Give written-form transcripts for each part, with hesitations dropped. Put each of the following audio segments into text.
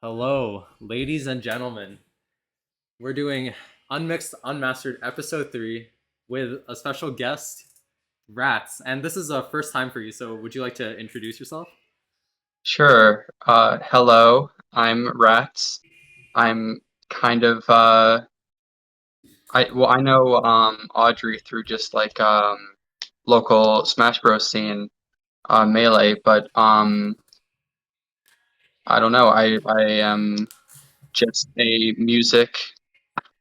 Hello, ladies and gentlemen. We're doing Unmixed Unmastered episode 3 with a special guest, Rats. And this is a first time for you, so would you like to introduce yourself? Sure. Hello, I'm Rats. I'm kind of I know Audrey through just like local Smash Bros scene, Melee, but I don't know. I am just a music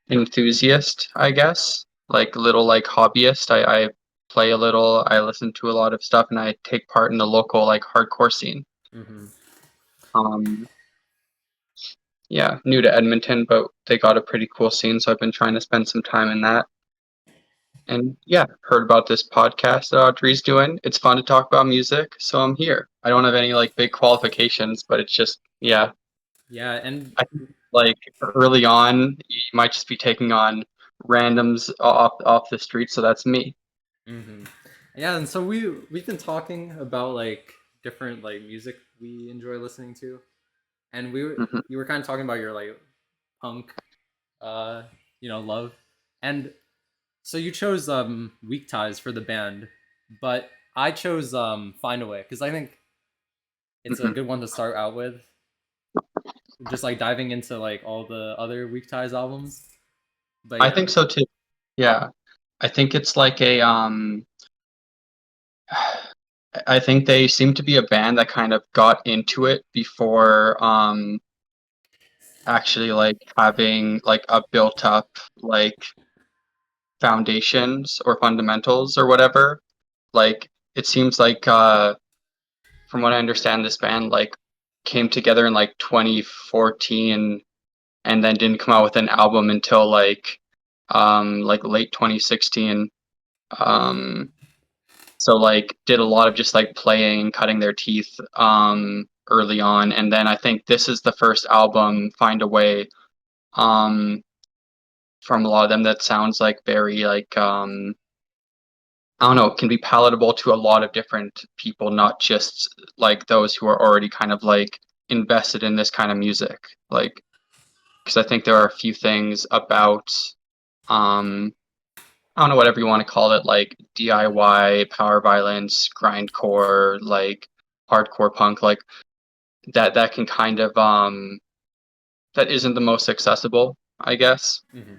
enthusiast, I guess. Like little like hobbyist. I play a little, I listen to a lot of stuff, and I take part in the local like hardcore scene. Mm-hmm. Um Yeah, new to Edmonton, but they got a pretty cool scene, so I've been trying to spend some time in that. And yeah, heard about this podcast that Audrey's doing. It's fun to talk about music, so I'm here. I don't have any like big qualifications, but it's just yeah. Yeah, and I think like early on, you might just be taking on randoms off the street, so that's me. mm-hmm. Yeah, and so we've been talking about like different like music we enjoy listening to, and Hmm. you were kind of talking about your like punk, uh, love, and so you chose Weak Ties for the band, but I chose Find a Way because I think it's a Hmm. good one to start out with. Just like diving into like all the other Weak Ties albums. But I yeah. think so too. Yeah, I think it's like a I think they seem to be a band that kind of got into it before actually like having like a built up like foundations or fundamentals or whatever. Like it seems like from what I understand this band like came together in like 2014 and then didn't come out with an album until like late 2016. Um so like did a lot of just like playing, cutting their teeth early on, and then I think this is the first album, Find a Way, um from a lot of them that sounds like very like I don't know, can be palatable to a lot of different people, not just like those who are already kind of like invested in this kind of music. Like, because I think there are a few things about um I don't know, whatever you want to call it, like DIY, power violence, grindcore, like hardcore punk, like that can kind of that isn't the most accessible, I guess. Mm-hmm.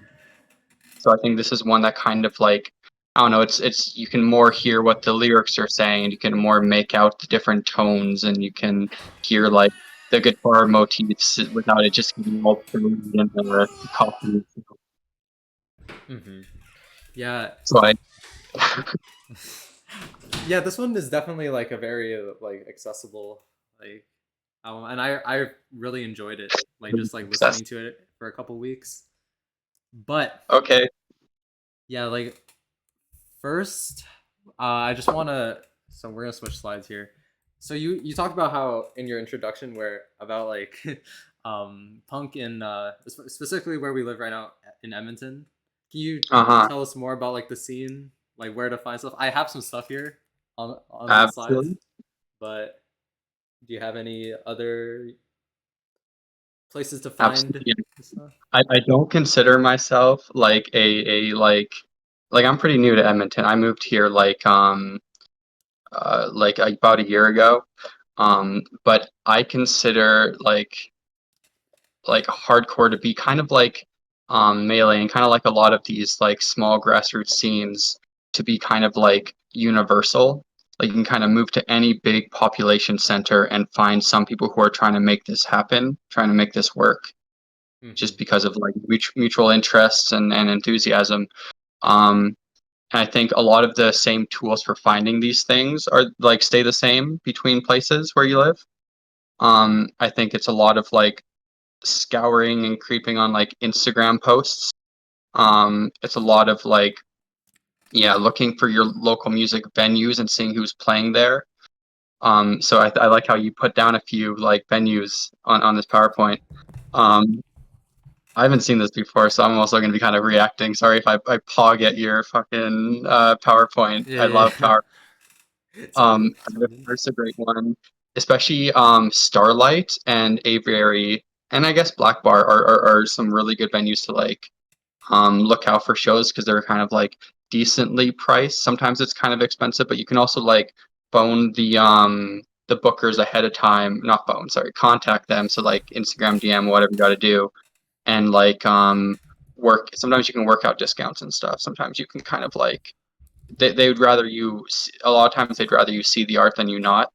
So I think this is one that kind of like I don't know, it's you can more hear what the lyrics are saying, you can more make out the different tones, and you can hear like the guitar motifs without it just getting all blurry and coffee. Mm-hmm. Yeah. So I Yeah, this one is definitely like a very like accessible like album, and I really enjoyed it. Like just like access. listening to it for a couple weeks. But Okay. yeah, like first, I just want to. So we're gonna switch slides here. So you talked about how in your introduction where about like punk in specifically where we live right now in Edmonton. Can you Uh-huh. tell us more about like the scene, like where to find stuff? I have some stuff here on these slides, Absolutely. but do you have any other places to find Absolutely. stuff? I don't consider myself like a like I'm pretty new to Edmonton. I moved here like about a year ago. But I consider like hardcore to be kind of like melee and kind of like a lot of these like small grassroots scenes to be kind of like universal. Like you can kind of move to any big population center and find some people who are trying to make this happen, trying to make this work, Mm-hmm. just because of like mutual interests and enthusiasm. Um, and I think a lot of the same tools for finding these things are like stay the same between places where you live. I think it's a lot of like scouring and creeping on like Instagram posts. It's a lot of like, yeah, looking for your local music venues and seeing who's playing there. So I like how you put down a few like venues on this PowerPoint. Um, I haven't seen this before, so I'm also going to be kind of reacting. Sorry if I pog at your fucking PowerPoint. Yeah, I yeah, love yeah. Power. It's all good. It's all good. There's a great one, especially Starlight and Aviary. and I guess Black Bar are some really good venues to like look out for shows because they're kind of like decently priced. Sometimes it's kind of expensive, but you can also like phone the bookers ahead of time. Not phone, sorry, contact them. So like Instagram DM, whatever you got to do, and like work. Sometimes you can work out discounts and stuff. Sometimes you can kind of like they would rather you. A lot of times they'd rather you see the art than you not.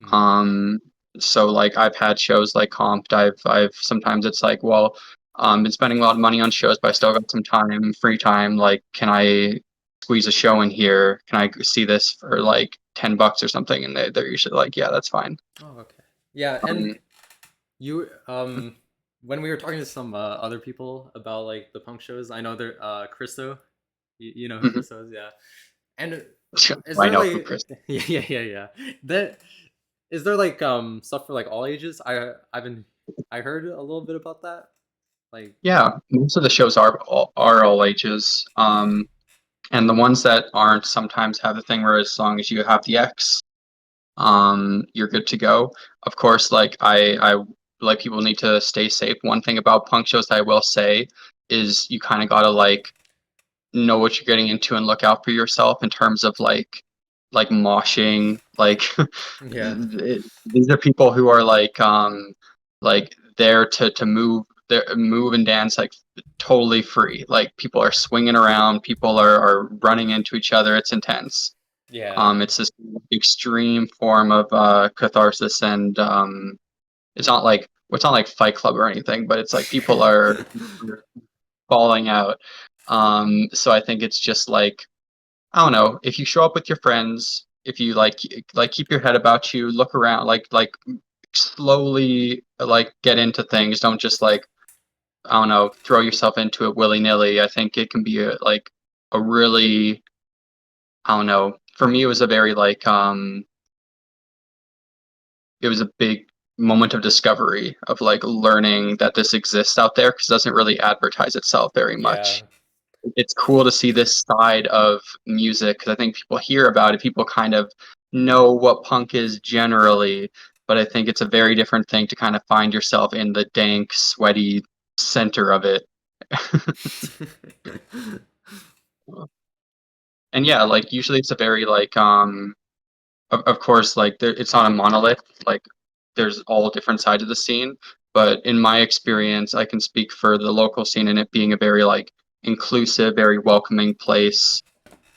Mm. Um, so like I've had shows like Comped. I've sometimes it's like, well, been spending a lot of money on shows, but I still got some time, free time. Like, can I squeeze a show in here? Can I see this for like $10 or something? And they're usually like, yeah, that's fine. Oh, okay. Yeah, and Um, you when we were talking to some other people about like the punk shows, I know they're Christo. You know who mhm. Christo is, yeah. And is I there know who like Chris. yeah. That is there like stuff for like all ages? I heard a little bit about that. Like Yeah, most of the shows are all ages. And the ones that aren't sometimes have the thing where as long as you have the X, you're good to go. Of course, like I like people need to stay safe. One thing about punk shows that I will say is you kind of gotta like know what you're getting into and look out for yourself in terms of like moshing. Like yeah. these are people who are like there to move there move and dance like totally free. Like people are swinging around, people are running into each other. It's intense. Yeah. It's this extreme form of catharsis, and it's not like Fight Club or anything, but it's like people are falling out. So I think it's just like I don't know. If you show up with your friends, if you like keep your head about you, look around, like slowly like get into things. Don't just like I don't know throw yourself into it willy nilly. I think it can be like a really I don't know. For me, it was a very like it was a big moment of discovery of like learning that this exists out there because it doesn't really advertise itself very Yeah. much. It's cool to see this side of music because I think people hear about it, people kind of know what punk is generally, but I think it's a very different thing to kind of find yourself in the dank, sweaty center of it. And yeah, like usually it's a very like of course, like it's not a monolith. Like there's all different sides of the scene. But in my experience, I can speak for the local scene and it being a very like inclusive, very welcoming place.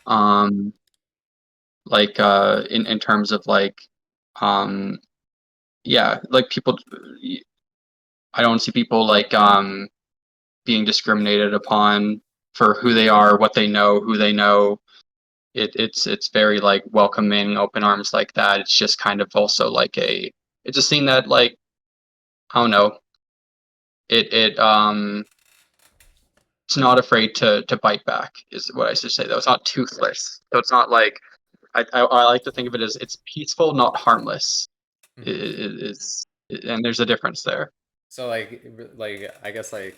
Um, like in terms of like, um, yeah, like people. I don't see people like being discriminated upon for who they are, what they know, who they know. It's very like welcoming, open arms like that. It's just kind of also like it's a scene that like I don't know. It it's not afraid to bite back is what I should say though. It's not toothless. So it's not like I like to think of it as it's peaceful, not harmless. Mhm. Is and there's a difference there. So like I guess like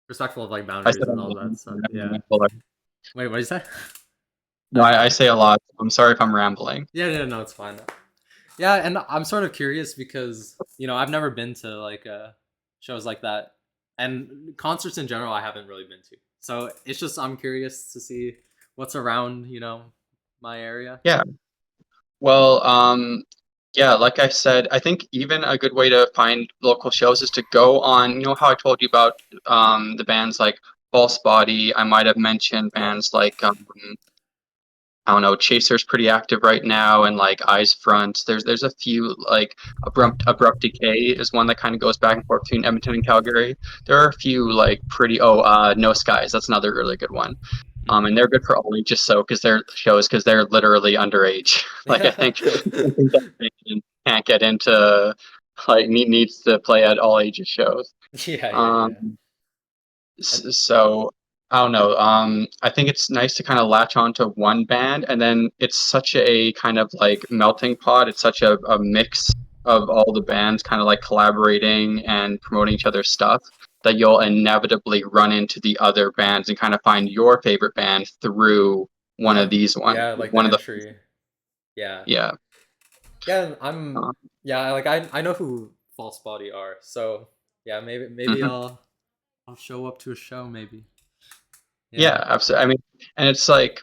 respectful of like I said boundaries a and all lot. that stuff. I'm Yeah. rambling. Wait, what did you say? No, I say a lot. I'm sorry if I'm rambling. Yeah, no, it's fine. Yeah, and I'm sort of curious because I've never been to like shows like that, and concerts in general I haven't really been to. So it's just I'm curious to see what's around my area. Yeah. Well, yeah, like I said, I think even a good way to find local shows is to go on, you know how I told you about the bands like False Body. I might have mentioned Yep. bands like I don't know, Chaser's pretty active right now, and like Eyes Front. There's a few like Abrupt Decay is one that kind of goes back and forth between Edmonton and Calgary. There are a few like pretty No Skies. That's another really good one. And they're good for all ages, so because they're shows because they're literally underage. Like I think that nation can't get into like needs to play at all ages shows. Yeah. Um, And, so I don't know. I think it's nice to kind of latch on to one band, and then it's such a kind of like melting pot. It's such a mix of all the bands kind of like collaborating and promoting each other's stuff that you'll inevitably run into the other bands and kind of find your favorite band through one of these ones. yeah, like the One of the entry. Yeah. yeah. Yeah, I'm Uh, yeah, like I know who false body are. So yeah, maybe Mhm. I'll show up to a show maybe. Yeah. Yeah, absolutely. I mean, and it's like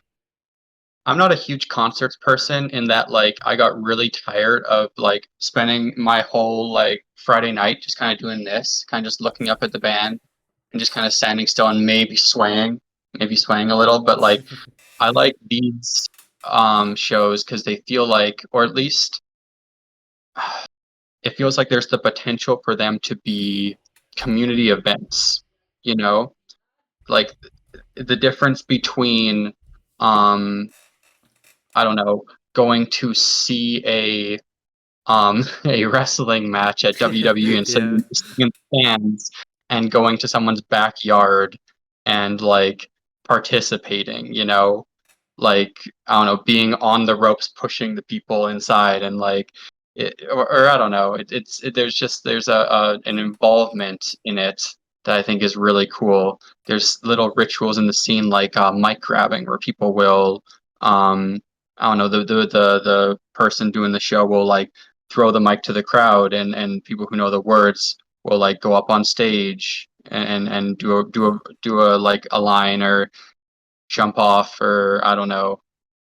I'm not a huge concerts person in that like I got really tired of like spending my whole like Friday night just kind of doing this, kind of just looking up at the band and just kind of standing still and maybe swaying a little, but like I like these shows because they feel like, or at least it feels like there's the potential for them to be community events, you know? Like the difference between um I don't know, going to see a wrestling match at WWE and Yeah. sitting in the stands and going to someone's backyard and like participating, you know, like I don't know, being on the ropes pushing the people inside and like or I don't know, there's just there's an involvement in it that I think is really cool. There's little rituals in the scene like mic grabbing where people will um I don't know, the person doing the show will like throw the mic to the crowd and people who know the words will like go up on stage and do a like a line or jump off or I don't know.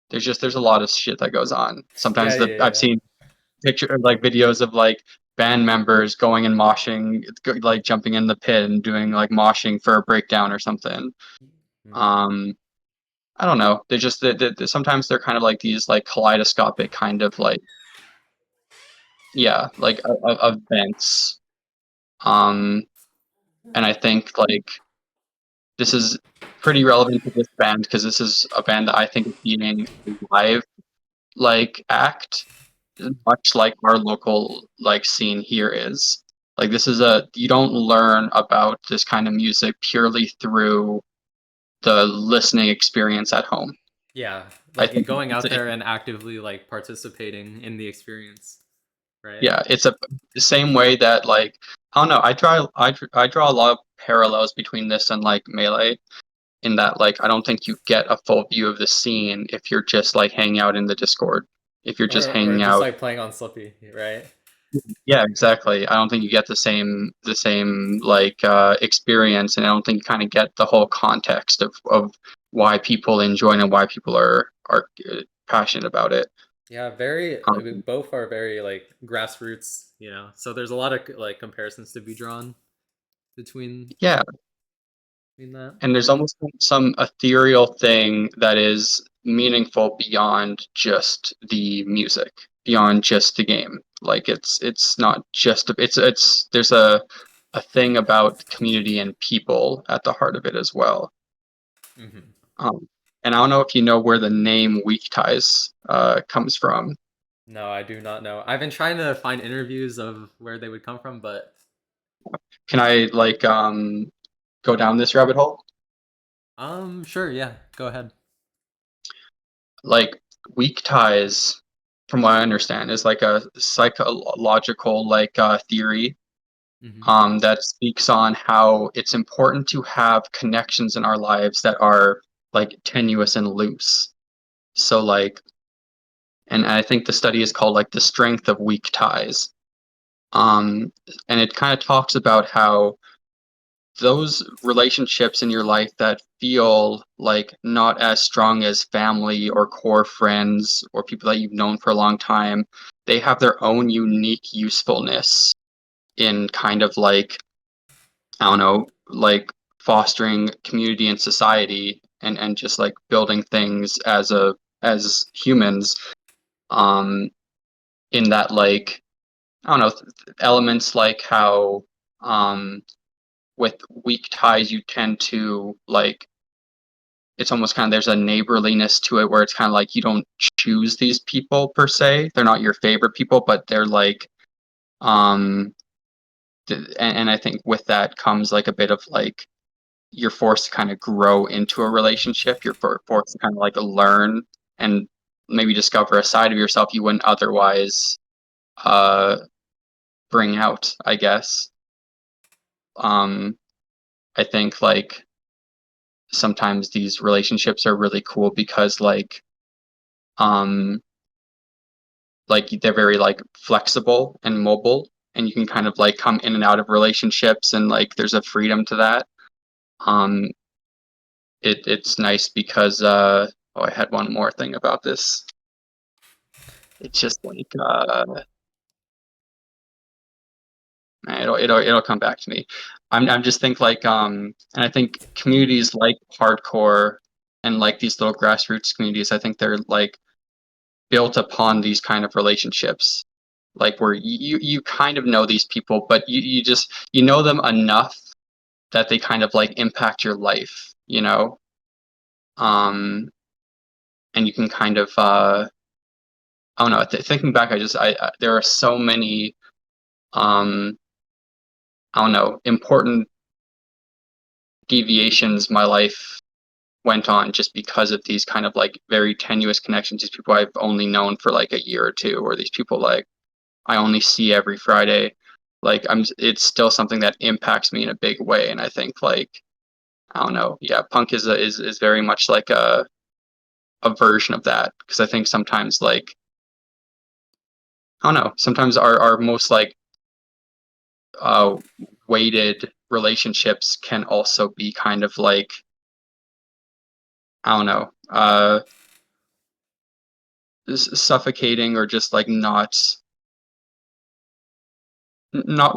There's a lot of shit that goes on. Yeah, Sometimes yeah, I've yeah. seen picture like videos of like band members going and moshing, like jumping in the pit and doing like moshing for a breakdown or something. Mhm. Um, I don't know. They just sometimes they're kind of like these like kaleidoscopic kind of like yeah like events. Um, and I think like this is pretty relevant to this band because this is a band that I think is being a live like act much like our local like scene here is. Like this is a you don't learn about this kind of music purely through the listening experience at home. Yeah, I like think going out there and actively like participating in the experience, right? yeah, it's a the same way that like I don't know. I draw a lot of parallels between this and like Melee in that like I don't think you get a full view of the scene if you're just like hanging out in the Discord. If you're just Or hanging just out. like playing on Slippy, right? Yeah, exactly. I don't think you get the same like experience, and I don't think you kind of get the whole context of why people enjoy it and why people are passionate about it. Yeah, very like we Um, both are very like grassroots, you know. So there's a lot of like comparisons to be drawn between yeah, that. and there's almost some ethereal thing that is meaningful beyond just the music, beyond just the game. Like it's not just it's there's a thing about community and people at the heart of it as well. Hmm. Um, and I don't know if you know where the name Weak Ties comes from. No, I do not know. I've been trying to find interviews of where they would come from, but Can I like go down this rabbit hole? sure, yeah, go ahead. Like weak ties, from what I understand, is like a psychological like theory Hmm. that speaks on how it's important to have connections in our lives that are like tenuous and loose. So like, and I think the study is called like the strength of weak ties. And it kind of talks about how those relationships in your life that feel like not as strong as family or core friends or people that you've known for a long time, they have their own unique usefulness in kind of like, I don't know, like fostering community and society and just like building things as humans. Um, in that like, I don't know, elements like how with weak ties you tend to like it's almost kind of there's a neighborliness to it where it's kind of like you don't choose these people per se. They're not your favorite people, but they're like um and I think with that comes like a bit of like you're forced to kind of grow into a relationship. You're forced to kind of like learn and maybe discover a side of yourself you wouldn't otherwise uh bring out, I guess. Um I think sometimes these relationships are really cool because um like they're very like flexible and mobile and you can kind of like come in and out of relationships, and like there's a freedom to that. Um, it's nice because oh, I had one more thing about this. It's just like it'll come back to me. I'm just think like and I think communities like hardcore and like these little grassroots communities, I think they're like built upon these kind of relationships, like where you kind of know these people, but you just you know them enough that they kind of like impact your life, you know. And you can kind of I don't know. Thinking back, I there are so many um I don't know, important deviations my life went on just because of these kind of like very tenuous connections. These people I've only known for like a year or two, or these people like I only see every Friday. Like it's still something that impacts me in a big way, and I think like I don't know, yeah, punk is very much like a version of that, because I think sometimes like I don't know, sometimes our most like uh weighted relationships can also be kind of like I don't know, suffocating, or just like not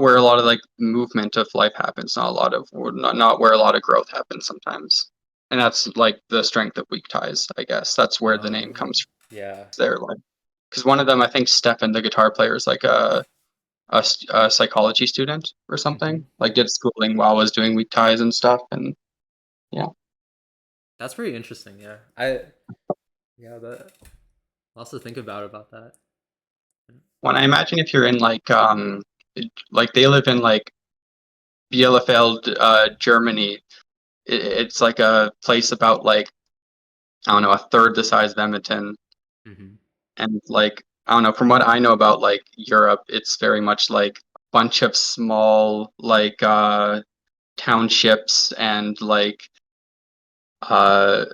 where a lot of like movement of life happens, not a lot of not where a lot of growth happens sometimes. And that's like the strength of weak ties, I guess. That's where the name comes from. Yeah. There, like, because one of them, I think Stefan, the guitar player, is like a psychology student or Hmm. something. Like did schooling while was doing weak ties and stuff, and yeah. That's pretty interesting. Yeah. I yeah, that lots to think about that. When I imagine if you're in like they live in like Bielefeld, Germany. It's like a place about like I don't know, a third the size of Edmonton. Hmm. And like I don't know, from what I know about like Europe, it's very much like a bunch of small like townships and uh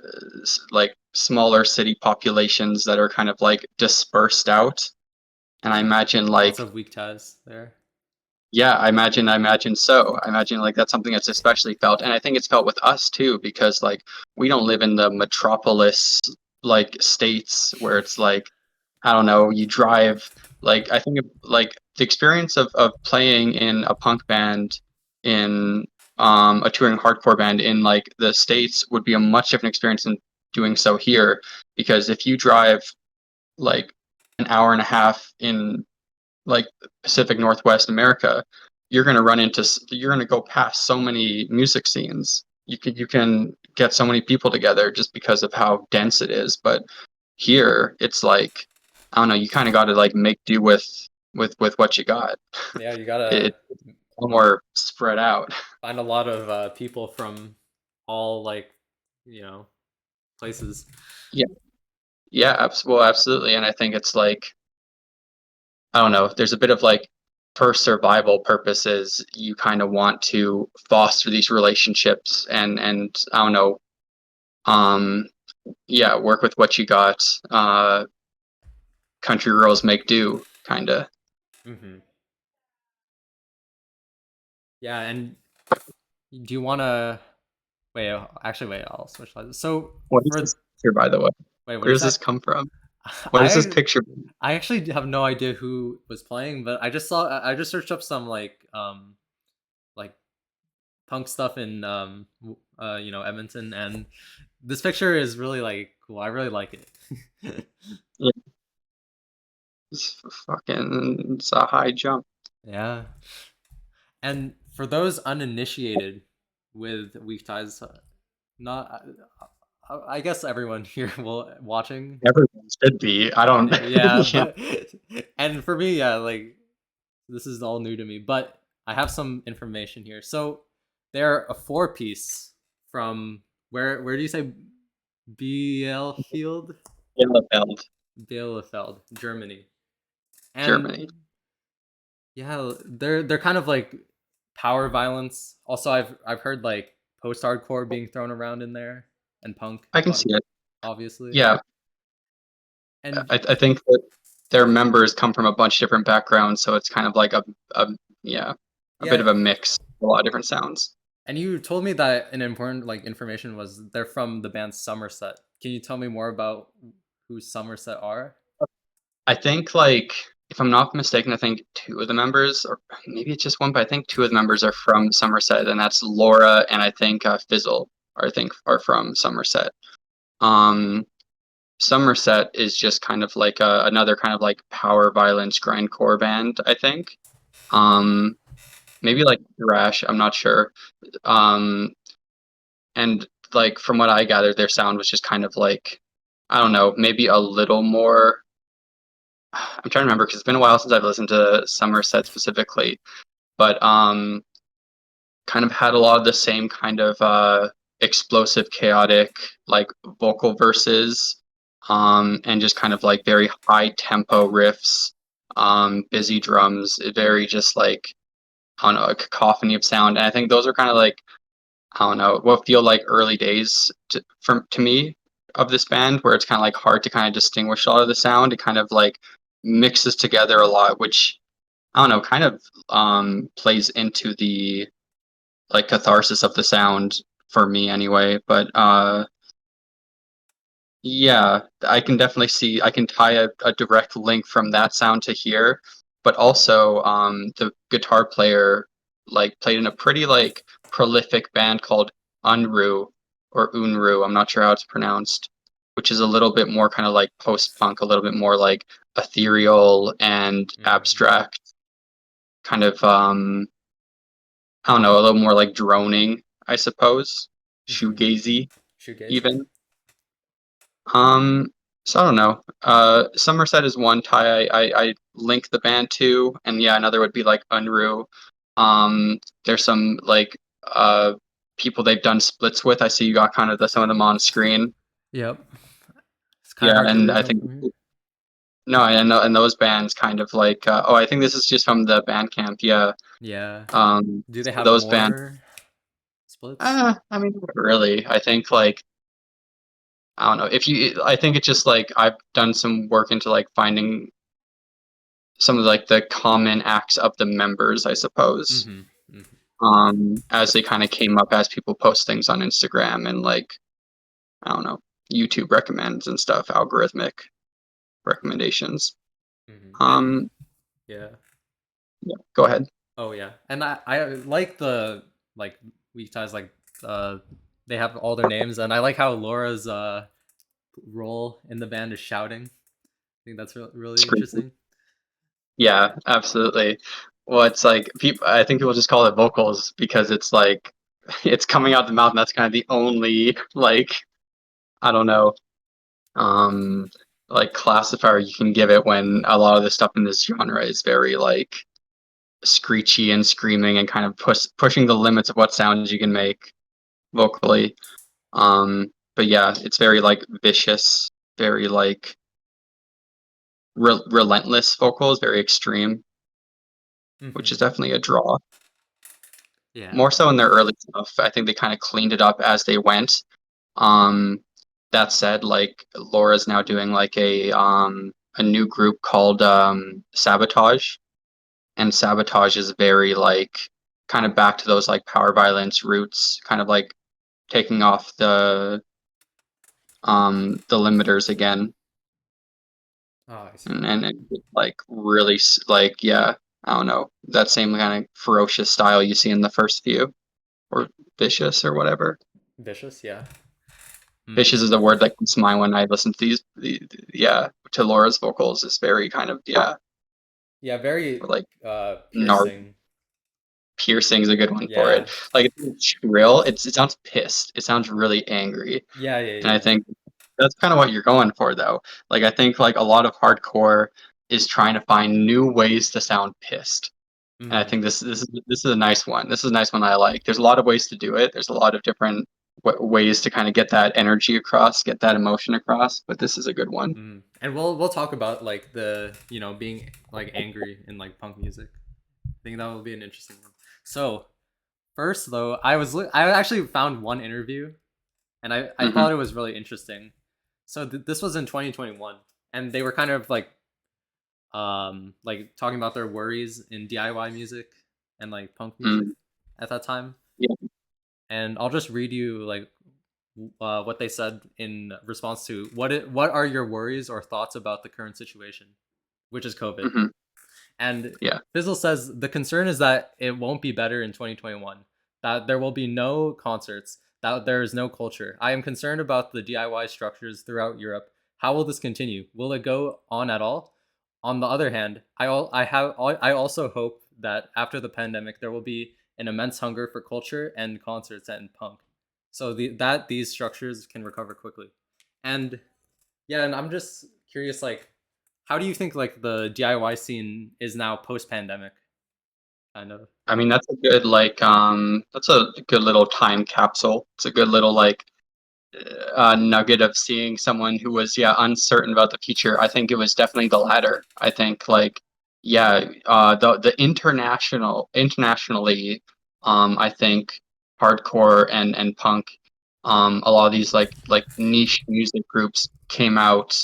like smaller city populations that are kind of like dispersed out. And I imagine Lots like of weak ties there. yeah, I imagine so. I imagine like that's something that's especially felt, and I think it's felt with us too, because like we don't live in the metropolis like states where it's like I don't know, you drive like I think like the experience of playing in a punk band in a touring hardcore band in like the States would be a much different experience than doing so here, because if you drive like an hour and a half in like Pacific Northwest America, you're going to go past so many music scenes. You can get so many people together just because of how dense it is. But here, it's like I don't know. You kind of got to like make do with what you got. Yeah, you gotta It's a little more spread out. find a lot of people from all like you know places. Yeah, yeah, well, absolutely. And I think it's like I don't know, there's a bit of like for survival purposes, you kind of want to foster these relationships and I don't know, um yeah, work with what you got. Country girls make do kind of. Hmm. Yeah, and do you want to wait? Actually, wait. I'll switch slides. So What is for this picture, by the way? wait, what Where is does this that? come from? What is this I picture? I actually have no idea who was playing, but I just searched up some like punk stuff in Edmonton, and this picture is really like cool. I really like it. Yeah, it's fucking it's a high jump. Yeah. And for those uninitiated with weak ties, not I guess everyone here will watching. Everyone should be. I don't. Yeah, Yeah. but and for me, yeah, like this is all new to me, but I have some information here. So they're a four piece from where do you say Bielefeld? Bielefeld, Bielefeld, Germany. And Germany. yeah, they're kind of like power violence. Also, I've heard like post hardcore being thrown around in there and punk, I can see it. obviously. Yeah, And I think that. their members come from a bunch of different backgrounds, so it's kind of like a yeah, a bit Yeah, of a mix, a lot of different sounds. and you told me that an important like information was they're from the band Somerset. Can you tell me more about who Somerset are? I think like if I'm not mistaken, I think two of the members, or maybe it's just one, but I think two of the members are from Somerset, and that's Laura and I think Fizzle, or I think are from Somerset. Um, Somerset is just kind of like another kind of like power violence grindcore band, I think. Um, Maybe like thrash, I'm not sure. Um, and like from what I gathered, their sound was just kind of like I don't know, maybe a little more. I'm trying to remember because it's been a while since I've listened to Somerset specifically, but kind of had a lot of the same kind of explosive, chaotic like vocal verses, and just kind of like very high tempo riffs, busy drums, very just like I don't know, a cacophony of sound. And I think those are kind of like I don't know what feel like early days to me of this band, where it's kind of like hard to kind of distinguish a lot of the sound. It kind of like mixes together a lot, which I don't know, kind of plays into the like catharsis of the sound for me anyway. But yeah, I can definitely see I can tie a direct link from that sound to here. But also the guitar player like played in a pretty like prolific band called Unru or Unru, I'm not sure how it's pronounced, which is a little bit more kind of like post punk, a little bit more like ethereal and Mm-hmm. abstract, kind of I don't know, a little more like droning, I suppose. Mm-hmm. Shoegazy Shoegaze, yeah. even. Um, so I don't know. Somerset is one tie I link the band to, and yeah, another would be like Unruh. There's some like people they've done splits with. I see you got kind of some of them on screen. Yep. It's kind of Yeah, hard to and read I them think from here. no, I know, and those bands kind of like oh, I think this is just from the Bandcamp. Yeah, Yeah. Do they so have those bands. more splits? I mean, not really. I think like I don't know if you. I think it's just like I've done some work into like finding some of like the common acts of the members, I suppose. Mm-hmm. Mm-hmm. As they kind of came up as people post things on Instagram and like I don't know, YouTube recommends and stuff, algorithmic recommendations. Mm-hmm. And Um, yeah. yeah, go ahead. Oh yeah. And I like the like weak ties like uh they have all their names and I like how Laura's role in the band is shouting. I think that's really It's pretty, interesting. yeah, absolutely. Well, it's like people. I think people just call it vocals because it's like it's coming out the mouth, and that's kind of the only like I don't know um like classifier you can give it when a lot of the stuff in this genre is very like screechy and screaming and kind of pushing the limits of what sounds you can make vocally. But yeah, it's very like vicious, very like relentless vocals, very extreme, which is Mm-hmm. definitely a draw. Yeah. More so in their early stuff. I think they kind of cleaned it up as they went. Um, that said, like Laura's now doing like a new group called Sabotage, and Sabotage is very like kind of back to those like power violence roots, kind of like taking off the limiters again, Oh, I see. and it, like really like yeah, I don't know, that same kind of ferocious style you see in the first few, or vicious or whatever. Vicious, yeah. Mm. Vicious is the word that comes to mind when I listen to yeah, to Laura's vocals. Is very kind of yeah, Yeah, very like gnar piercing. piercing is a good one for it. Yeah. Like it's shrill. It sounds pissed. It sounds really angry, Yeah, yeah, and I yeah. think that's kind of what you're going for though. Like I think like a lot of hardcore is trying to find new ways to sound pissed. And I Mm. think this is a nice one. This is a nice one I like. There's a lot of ways to do it. There's a lot of different ways to kind of get that energy across, get that emotion across. But this is a good one. Mm. And we'll talk about like the, being like angry in like punk music. I think that will be an interesting one. So, first though, I actually found one interview and I Hmm. thought it was really interesting. So this was in 2021 and they were kind of like like talking about their worries in DIY music and like punk music Mm, at that time. yeah. And I'll just read you like what they said in response to what are your worries or thoughts about the current situation, which is COVID. Hmm. And Yeah. Fizzle says the concern is that it won't be better in 2021, that there will be no concerts, that there is no culture. I am concerned about the DIY structures throughout Europe. How will this continue? Will it go on at all? On the other hand, I also hope that after the pandemic there will be an immense hunger for culture and concerts and punk, so that these structures can recover quickly. And yeah, and I'm just curious, like, how do you think like the DIY scene is now post pandemic, kind of? I mean, that's a good that's a good little time capsule. It's a good little nugget of seeing someone who was uncertain about the future. I think it was definitely the latter. I think the internationally, I think hardcore and punk, a lot of these niche music groups came out,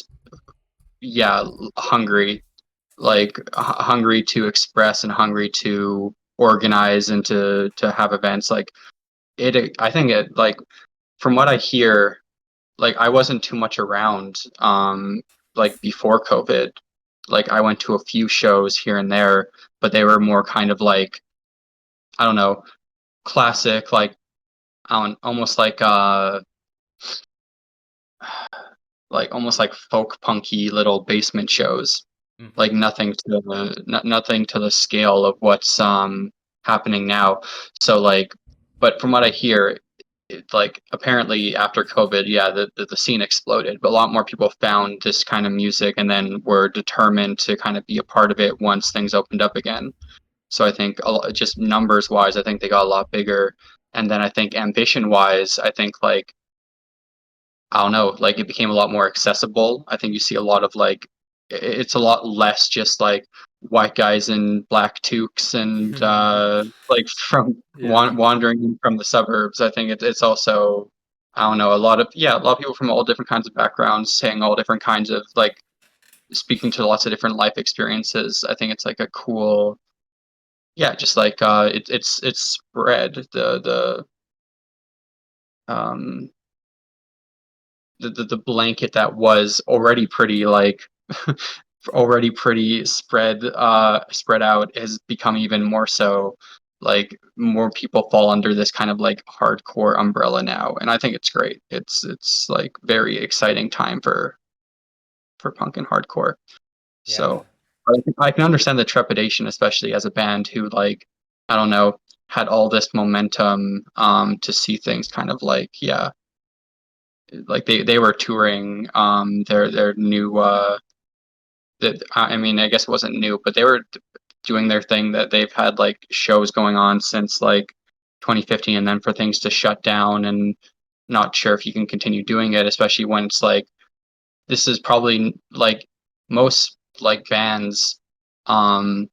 hungry, hungry to express and hungry to organize and to have events. I think it from what I hear, I wasn't too much around before COVID. Like I went to a few shows here and there, but they were more kind of I don't know, classic, almost almost like folk punky little basement shows. Mm-hmm. Like nothing to the scale of what's happening now. So but from what I hear, apparently after COVID, the scene exploded, but a lot more people found this kind of music and then were determined to kind of be a part of it once things opened up again. So I think just numbers wise, I think they got a lot bigger. And then I think ambition wise, I think I don't know, it became a lot more accessible. I think you see a lot of it's a lot less just white guys in black toques and from Yeah. wandering from the suburbs. I think it's also, I don't know, a lot of people from all different kinds of backgrounds saying all different kinds of speaking to lots of different life experiences. I think it's a cool, just it's spread um the blanket that was already pretty already pretty spread out has become even more so. More people fall under this kind of hardcore umbrella now, and I think it's great. It's very exciting time for punk and hardcore. Yeah. So I can understand the trepidation, especially as a band who I don't know, had all this momentum to see things kind of they were touring their new that I mean, I guess it wasn't new, but they were doing their thing that they've had shows going on since 2015, and then for things to shut down and not sure if you can continue doing it, especially when it's this is probably most bands um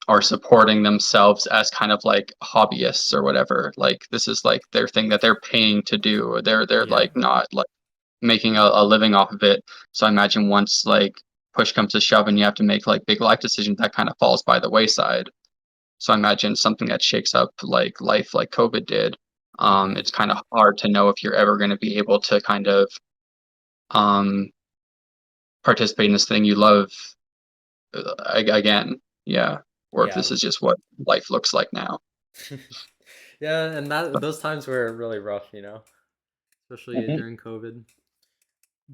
are supporting themselves as kind of hobbyists or whatever. This is their thing that they're paying to do. They're Yeah. not making a living off of it. So I imagine once push comes to shove and you have to make big life decisions, that kind of falls by the wayside. So I imagine something that shakes up life like COVID did. Mm-hmm. It's kind of hard to know if you're ever going to be able to kind of um, participate in this thing you love again. Yeah. Or if Yeah. this is just what life looks like now. Yeah, and that But, those times were really rough, especially mhm. during COVID.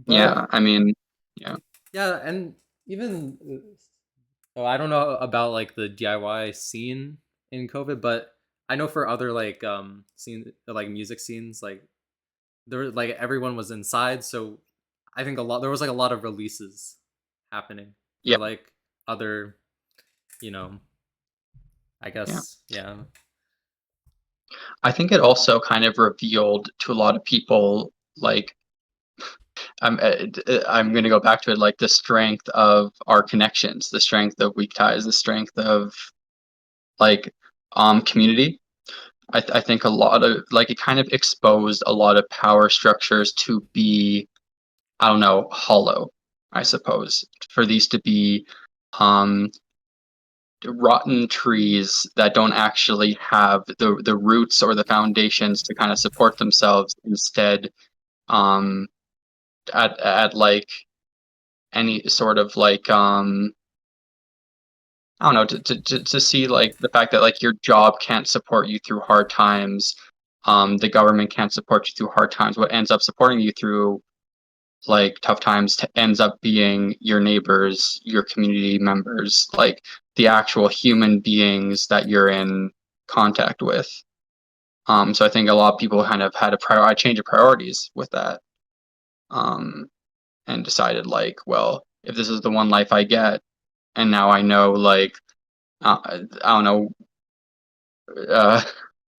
Yeah. But I mean, yeah. yeah, and even oh, I don't know about like the DIY scene in COVID, but I know for other like scene like music scenes, like like everyone was inside, so I think there was like a lot of releases happening Yeah. for like other, you know, I Yeah. guess, yeah. I think it also kind of revealed to a lot of people I'm going to go back to it, the strength of our connections, the strength of weak ties, the strength of like community. I think a lot of it kind of exposed a lot of power structures to be, I don't know, hollow, I suppose, for these to be um rotten trees that don't actually have the roots or the foundations to kind of support themselves. Instead, um at like any sort of like I don't know, to see like the fact that like your job can't support you through hard times, the government can't support you through hard times. What ends up supporting you through like tough times ends up being your neighbors, your community members, like the actual human beings that you're in contact with. So I think a lot of people kind of had a change of priorities with that, um, and decided like, well, if this is the one life I get, and now I know like I don't know uh,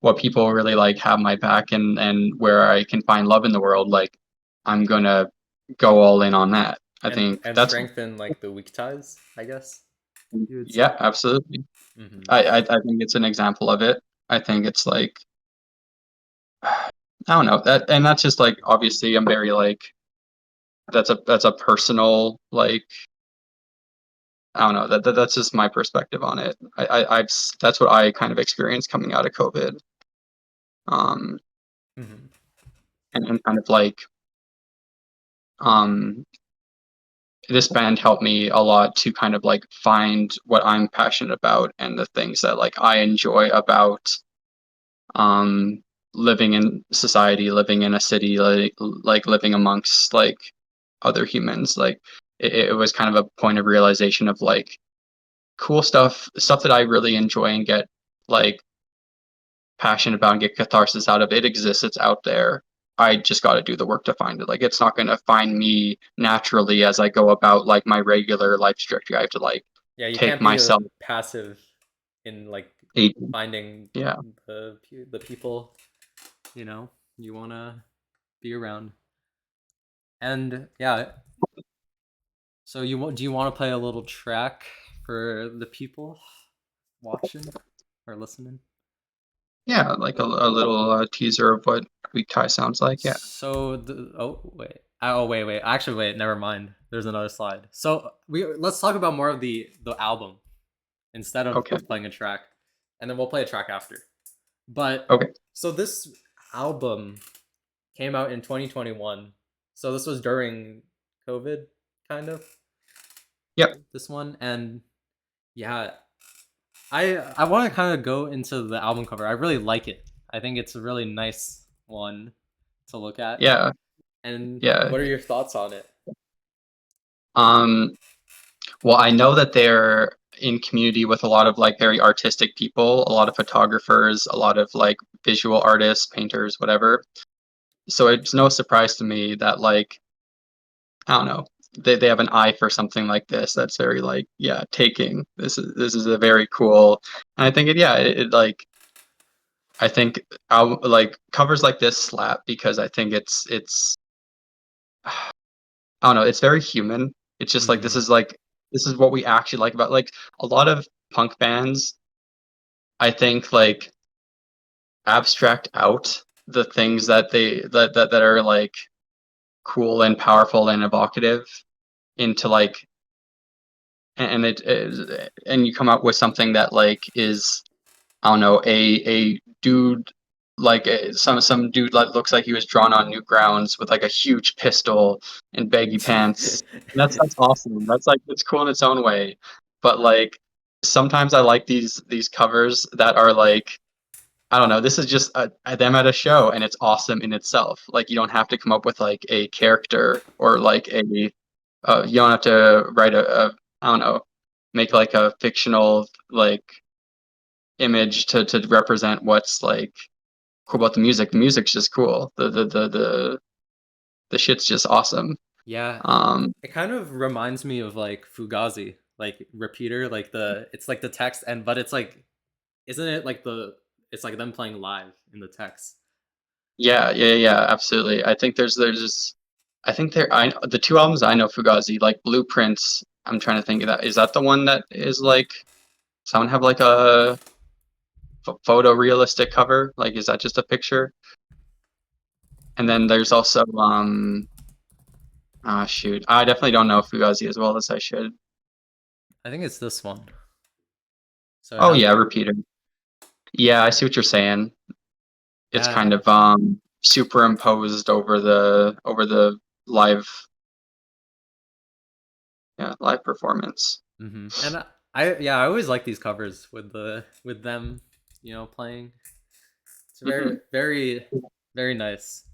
what people really like have my back and where I can find love in the world, like I'm gonna go all in on that. I think And that's strengthen like the weak ties, I guess you would say. yeah, absolutely. Hmm. I think it's an example of it. I think it's like I don't know that, and that's just like obviously I'm very like that's a personal like I don't know that's just my perspective on it. I've that's what I kind of experienced coming out of COVID. Um, Hmm. and kind of like um this band helped me a lot to kind of like find what I'm passionate about and the things that like I enjoy about um living in society, living in a city, like living amongst like other humans. Like it was kind of a point of realization of like cool stuff that I really enjoy and get like passionate about and get catharsis out of. It exists, it's out there. I just got to do the work to find it. Like it's not going to find me naturally as I go about like my regular life trajectory. I have to like Yeah, you take can't be myself passive in like a finding yeah. the people, you know, you want to be around. And yeah, so do you want to play a little track for the people watching or listening? Yeah, like a little teaser of what weak tie sounds like. Yeah. So wait. Actually, wait. Never mind. There's another slide. So we let's talk about more of the album instead of Okay. playing a track, and then we'll play a track after. But Okay. so this album came out in 2021. So this was during COVID, kind of Yep. this one, and yeah, I want to kind of go into the album cover. I really like it. I think it's a really nice one to look at. Yeah. And Yeah. what are your thoughts on it? Um. Well, I know that they're in community with a lot of like very artistic people, a lot of photographers, a lot of like visual artists, painters, whatever. So it's no surprise to me that like I don't know. They have an eye for something like this that's very like yeah taking this is a very cool and I think it like I think I'll like covers like this slap because I think it's I don't know it's very human. It's just Mm-hmm. like this is what we actually like about like a lot of punk bands. I think like abstract out the things that that are like cool and powerful and evocative into like and it is and you come up with something that like is I don't know a dude like some dude that looks like he was drawn on Newgrounds with like a huge pistol and baggy pants. That's awesome. That's like it's cool in its own way. But like sometimes I like these covers that are like I don't know. This is just them at a show, and it's awesome in itself. Like you don't have to come up with like a character or like a you don't have to write a I don't know, make like a fictional like image to represent what's like cool about the music. The music's just cool. The shit's just awesome. Yeah, Um, it kind of reminds me of like Fugazi, like Repeater, like the it's like the text and but it's like isn't it like it's like them playing live in the text. yeah, absolutely. I think there's just I think there I the two albums I know Fugazi like Blueprints. I'm trying to think of that. Is that the one that is like someone have like a photorealistic cover? Like is that just a picture? And then there's also ah shoot. I definitely don't know Fugazi as well as I should. I think it's this one. So it Oh has yeah, like repeater. Yeah, I see what you're saying. It's yeah. kind of superimposed over the live live performance. And I always like these covers with with them, playing. It's very Hmm. very very nice.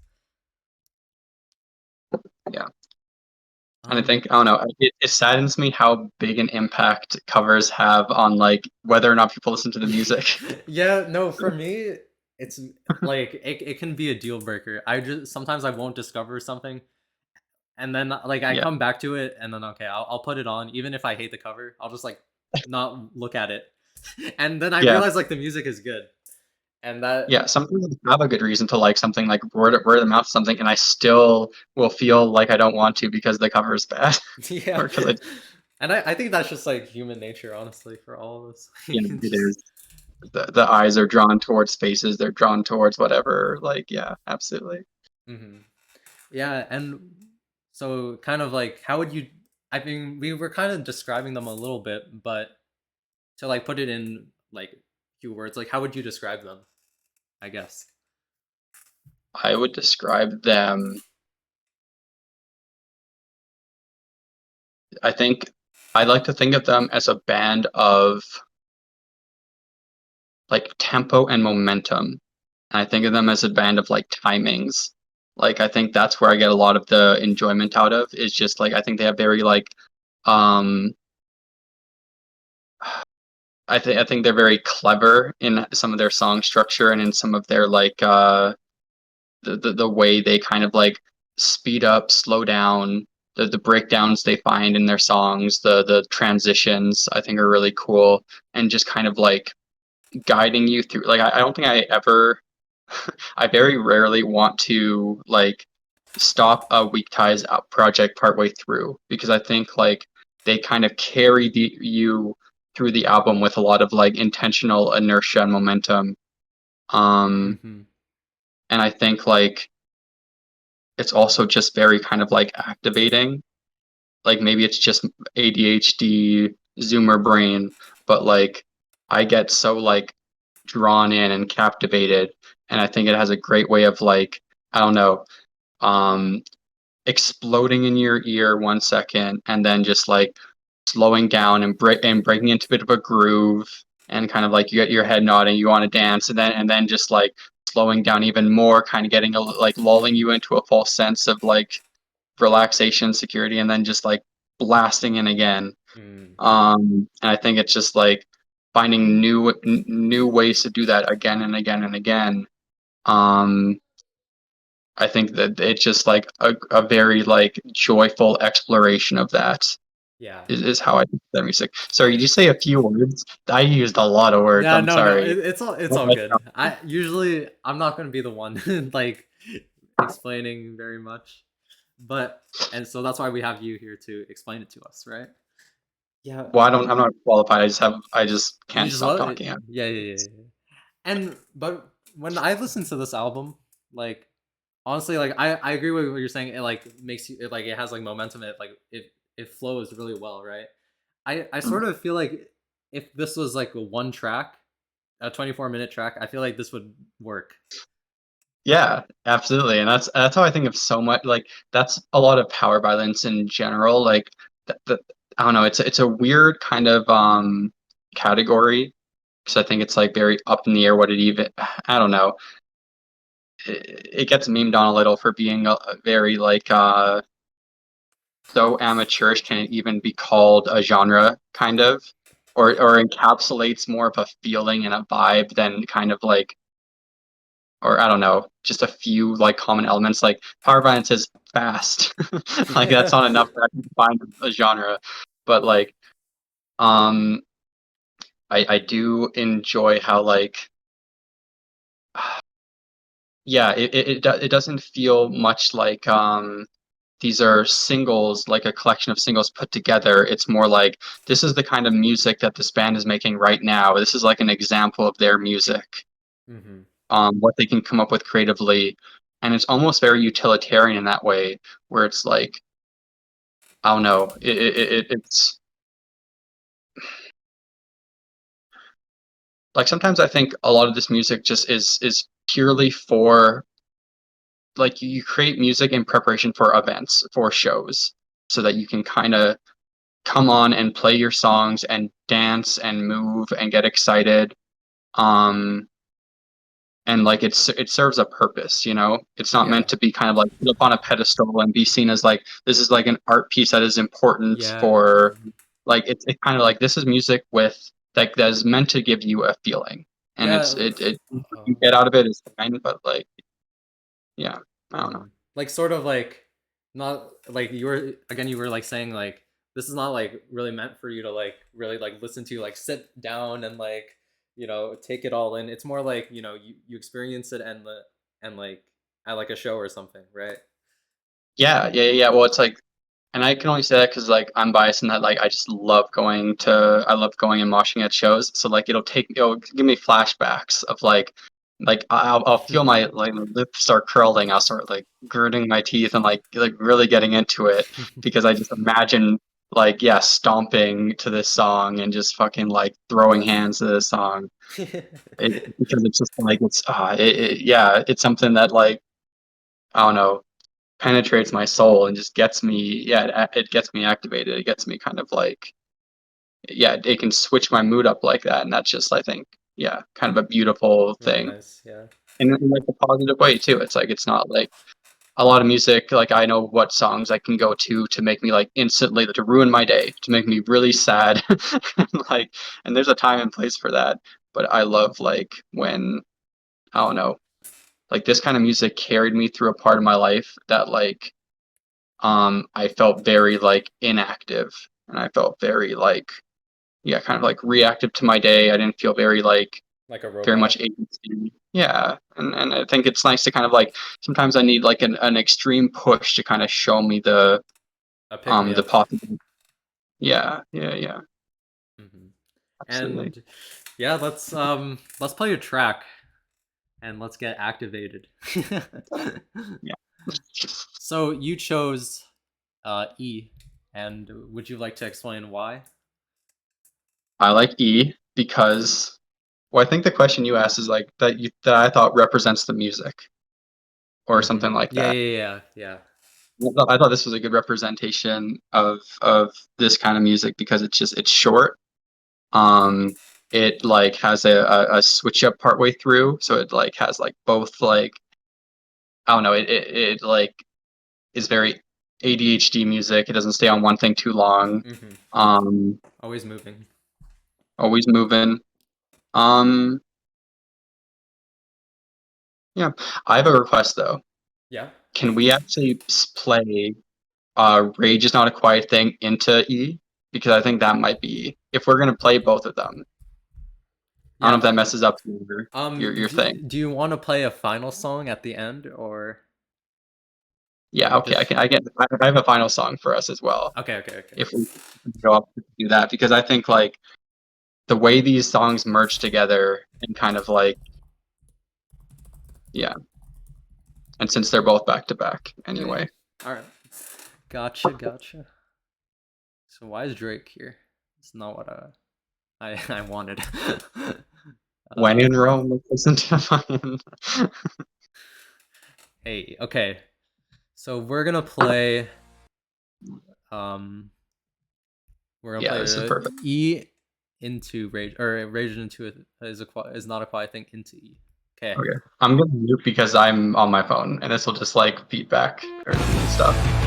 Yeah. And I Um think I don't know. It saddens me how big an impact covers have on like whether or not people listen to the music. yeah, no, for me it's like it can be a deal breaker. I just sometimes I won't discover something and then like I Yeah, come back to it and then okay, I'll put it on even if I hate the cover. I'll just like not look at it. And then I yeah, realize like the music is good. And that yeah. Sometimes I have a good reason to like something like word of mouth something, and I still will feel like I don't want to because the cover is bad, yeah. or because I And I think that's just like human nature, honestly, for all of us. it Just is the eyes are drawn towards faces, they're drawn towards whatever. Like yeah, absolutely. hmm yeah, and so kind of like how would you I mean we were kind of describing them a little bit, but to like put it in like few words, like how would you describe them, I guess? I would describe them. I think I like to think of them as a band of like tempo and momentum. And I think of them as a band of like timings. Like I think that's where I get a lot of the enjoyment out of is just like I think they have very like um I think they're very clever in some of their song structure and in some of their like the way they kind of like speed up, slow down, the breakdowns they find in their songs, the transitions I think are really cool and just kind of like guiding you through like I don't think I ever I very rarely want to like stop a Weak Ties out project partway through because I think like they kind of carry you through the album with a lot of like intentional inertia and momentum. Um, hmm and I think like it's also just very kind of like activating. Like maybe it's just ADHD Zoomer brain, but like I get so like drawn in and captivated, and I think it has a great way of like I don't know, um, exploding in your ear 1 second and then just like slowing down and breaking into a bit of a groove and kind of like you get your head nodding, you want to dance, and then just like slowing down even more, kind of getting like lulling you into a false sense of like relaxation, security, and then just like blasting in again. mm And I think it's just like finding new ways to do that again and again and again. Um, I think that it's just like a very like joyful exploration of that yeah. is how I think that music. Sorry, did you say a few words? I used a lot of words. Yeah, I'm no, no, sorry. it's all good. I usually I'm not gonna be the one like explaining very much, but and so that's why we have you here to explain it to us, right? Yeah, Well, I'm not qualified. I just you can't just stop love it. talking. Yeah, yeah, yeah, yeah. And but when I listen to this album, like honestly, like I agree with what you're saying. It like makes you it, like it has like momentum. It like it flows really well, right? I Mm. sort of feel like if this was like a one track, a 24-minute track, I feel like this would work. Yeah, absolutely. And that's how I think of so much like that's a lot of power violence in general. Like the I don't know, it's a weird kind of category because I think it's like very up in the air what it even I don't know. It gets memed on a little for being a very like so amateurish can it even be called a genre kind of or encapsulates more of a feeling and a vibe than kind of like or I don't know, just a few like common elements. Like power violence is fast. Like that's Yeah. not enough to actually define a genre. But like um I do enjoy how like yeah, it doesn't feel much like these are singles, like a collection of singles put together. It's more like this is the kind of music that this band is making right now. This is like an example of their music, hmm what they can come up with creatively. And it's almost very utilitarian in that way, where it's like, I don't know, it's like sometimes I think a lot of this music just is purely for like you create music in preparation for events, for shows, so that you can kind of come on and play your songs and dance and move and get excited. Um, and like it serves a purpose, you know. It's not Yeah. meant to be kind of like put up on a pedestal and be seen as like this is like an art piece that is important Yeah. for like it's kind of like this is music with like that is meant to give you a feeling, and Yeah. it what you Oh. get out of it is fine, but like yeah, I don't know. Like sort of like not like you were again you were like saying like this is not like really meant for you to like really like listen to like sit down and like take it all in. It's more like you experience it and like at like a show or something, right? Yeah. Well, it's like, and I can only say that because like I'm biased in that like I love going and moshing at shows. So like it'll give me flashbacks of like I'll feel my like lips start curling. I'll start like gritting my teeth and like really getting into it because I just imagine like yeah stomping to this song and just fucking like throwing hands to this song. Because it's just like yeah it's something that like I don't know penetrates my soul and just gets me it gets me activated, it gets me kind of like yeah it can switch my mood up like that, and that's just I think yeah kind of a beautiful Really thing, nice. Yeah. and in like a positive way too. It's like it's not like a lot of music like I know what songs I can go to make me like instantly to ruin my day, to make me really sad and like and there's a time and place for that, but I love like when I don't know like this kind of music carried me through a part of my life that like I felt very like inactive, and I felt very like yeah, kind of like reactive to my day. I didn't feel very like Like a very much robot. agency. Yeah, and I think it's nice to kind of like sometimes I need like an extreme push to kind of show me Pick me the up. possible. Yeah, Hmm. absolutely. And yeah, let's play a track and let's get activated. Yeah, So you chose E, and would you like to explain why? I like E because well, I think the question you asked is like that I thought represents the music or Mm-hmm. something like Yeah, that. yeah, yeah, yeah. I thought this was a good representation of this kind of music because it's short. Um, it like has a switch up partway through, so it like has like both like I don't know. It like is very ADHD music. It doesn't stay on one thing too long. Mm-hmm. Um, Always moving. always moving. Um, yeah. I have a request though. Yeah. Can we actually play Rage is Not a Quiet Thing into E? Because I think that might be if we're gonna play both of them. I don't know Yeah. if that messes up your thing. Do you want to play a final song at the end, or Yeah, we okay. just? I have a final song for us as well. Okay, okay, okay. If we go up to do that, because I think like the way these songs merge together and kind of like yeah, and since they're both back to back Okay. anyway. All right. Gotcha, gotcha. So why is Drake here? It's not what I wanted. When uh, in Rome, listen to mine. hey, okay. So um we're gonna Yeah, play this is perfect. E into Rage, or Rage into it is not a quiet thing into E. Okay. Okay, I'm gonna mute because I'm on my phone, and this will just like feedback or stuff.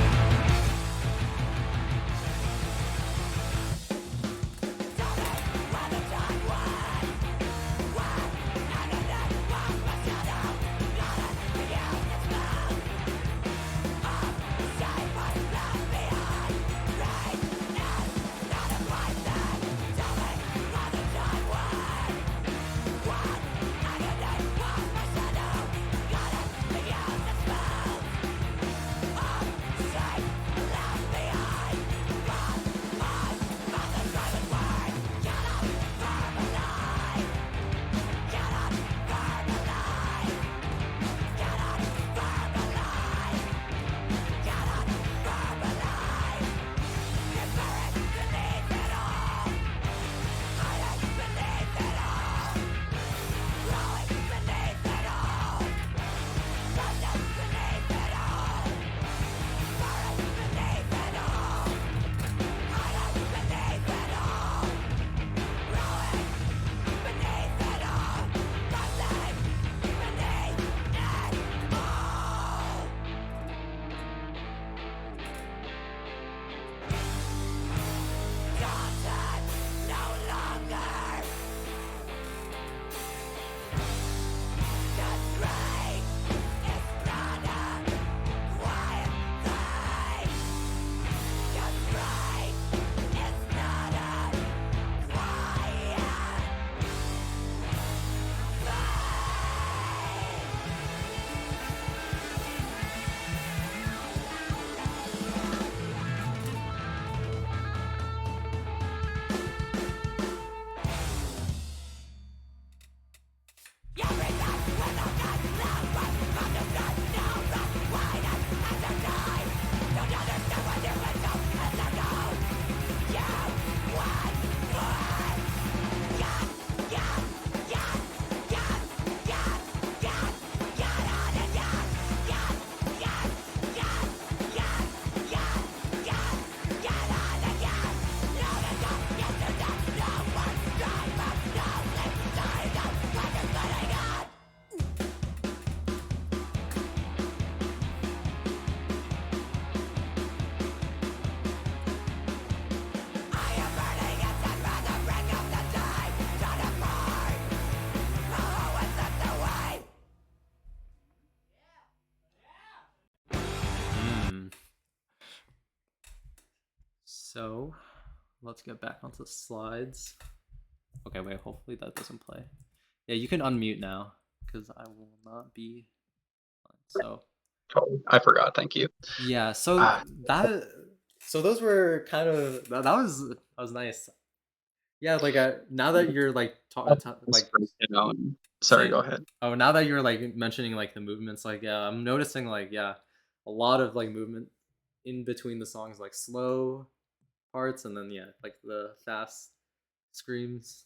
So let's get back onto the slides. Okay, wait, hopefully that doesn't play. Yeah, you can unmute now because I will not be. So Totally. I forgot. Thank you. yeah, so Ah, that so those were kind of that was nice. Yeah, like now that you're like like sorry, saying go ahead. now that you're like mentioning like the movements, like yeah, I'm noticing like yeah, a lot of like movement in between the songs, like slow parts and then yeah, like the fast screams.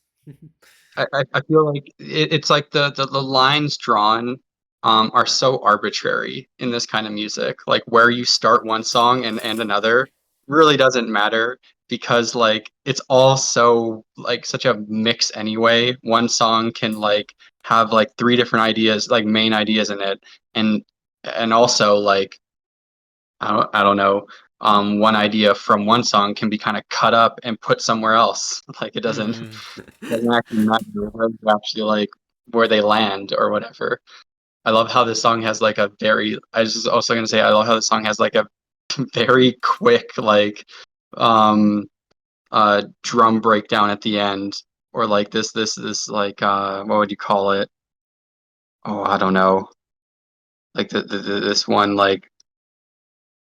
I feel like it's like the lines drawn are so arbitrary in this kind of music. Like where you start one song and another really doesn't matter because like it's all so like such a mix anyway. One song can like have like three different ideas, like main ideas in it, and and also like I don't know. One idea from one song can be kind of cut up and put somewhere else. Like it Hmm. doesn't actually matter where you actually like where they land or whatever. I love how this song has like a very. I was just also gonna say I love how this song has like a very quick like um drum breakdown at the end or like this like what would you call it? Oh, I don't know. Like this one like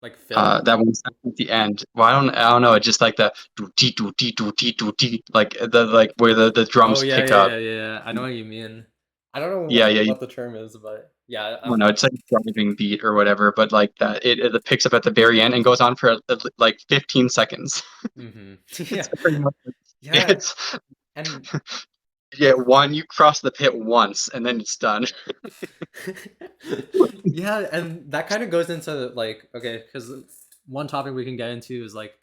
Like fill. that one second at the end. Well, I don't know. It's just like the do dee do dee do dee do dee, like the like where the Oh drums yeah, pick yeah, up. yeah, yeah. I know what you mean. I don't know Yeah, yeah. what the term is, but yeah, I don't know. It's like a driving beat or whatever, but like that, it picks up at the very end and goes on for like 15 seconds. hmm. It's Yeah, very much. yeah, It's and yeah. One, you cross the pit once and then it's done. yeah, and that kind of goes into like okay, because one topic we can get into is like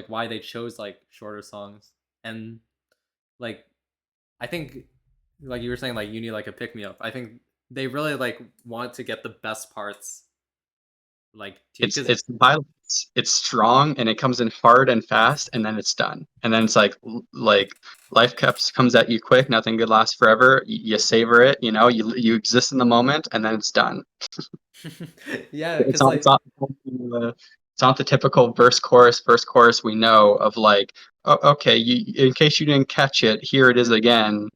why they chose like shorter songs, and like I think like you were saying like you need like a pick me up. I think they really like want to get the best parts like to because It's violence. It's strong and it comes in hard and fast and then it's done. And then it's like life comes at you quick. Nothing good lasts forever. You savor it. You know, you exist in the moment and then it's done. yeah, It's because not like it's not the typical verse chorus we know of like oh, okay, you in case you didn't catch it, here it is again.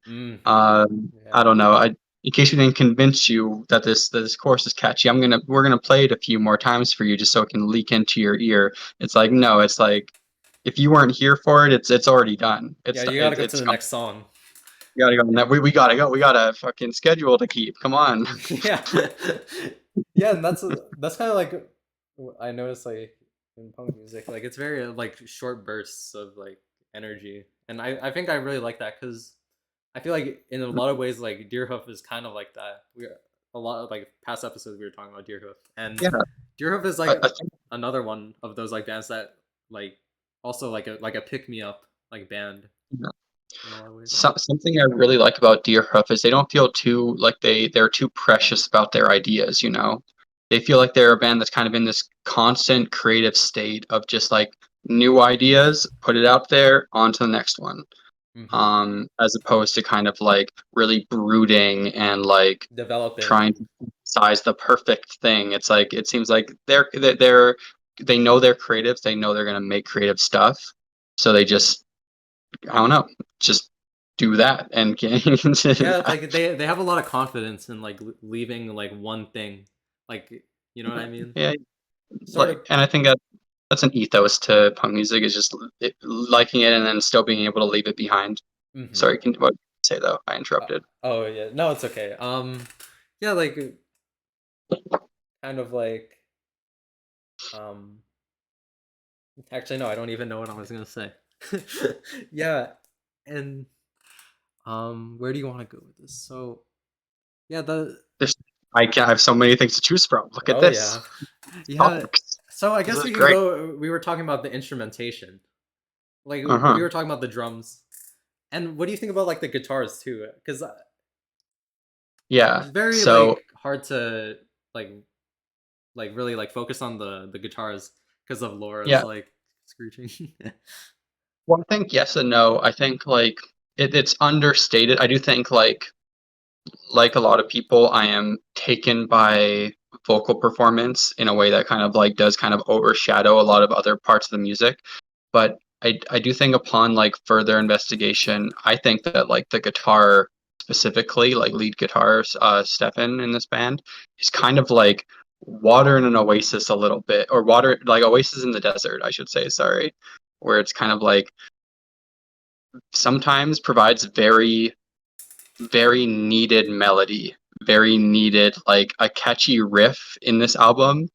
I yeah. don't know. In case we didn't convince you that this chorus is catchy, we're gonna play it a few more times for you just so it can leak into your ear. It's like no, it's like if you weren't here for it, it's already done. Yeah, you gotta go to It's the come. next song. We gotta go. We gotta go. We got a fucking schedule to keep. Come on. Yeah, yeah, and that's kind of like I noticed like in punk music, like it's very like short bursts of like energy, and I think I really like that because I feel like in a lot of ways like Deerhoof is kind of like that. We a lot of like past episodes we were talking about Deerhoof, and Yeah. Deerhoof is I, like I think another one of those like bands that like also like a pick me up like band in a lot of ways. something I really like about Deerhoof is they don't feel too like they're too precious about their ideas, you know. They feel like they're a band that's kind of in this constant creative state of just like new ideas, put it out there, on to the next one. Hmm. As opposed to kind of like really brooding and like Developing. trying to size the perfect thing. It's like it seems like they know they're creatives, they know they're gonna make creative stuff. So they just I don't know, just do that and get Yeah, like they have a lot of confidence in like leaving like one thing, like you know what I mean. yeah, Sort like, of. and I think that's an ethos to punk music is just liking it and then still being able to leave it behind. Hmm. Sorry, can what did you say though? I interrupted. Oh yeah, no, it's okay. Yeah, like kind of like um. Actually, no, I don't even know what I was gonna say. Yeah, and where do you want to go with this? So yeah, the There's I have so many things to choose from. Look at oh this yeah, yeah. topics. So I This guess is we can great. go. We were talking about the instrumentation. Like we Uh-huh. were talking about the drums. And what do you think about like the guitars too? Because Yeah. it's very So like hard to like really like focus on the guitars because of Laura's yeah. like screeching. Well, I think yes and no. I think like it's understated. I do think like a lot of people, I am taken by vocal performance in a way that kind of like does kind of overshadow a lot of other parts of the music. but I do think upon like further investigation, I think that like the guitar specifically, like lead guitar, Stefan in this band, is kind of like water in an oasis a little bit, or water like oasis in the desert, I should say, sorry, where it's kind of like sometimes provides very needed melody, very needed like a catchy riff in this album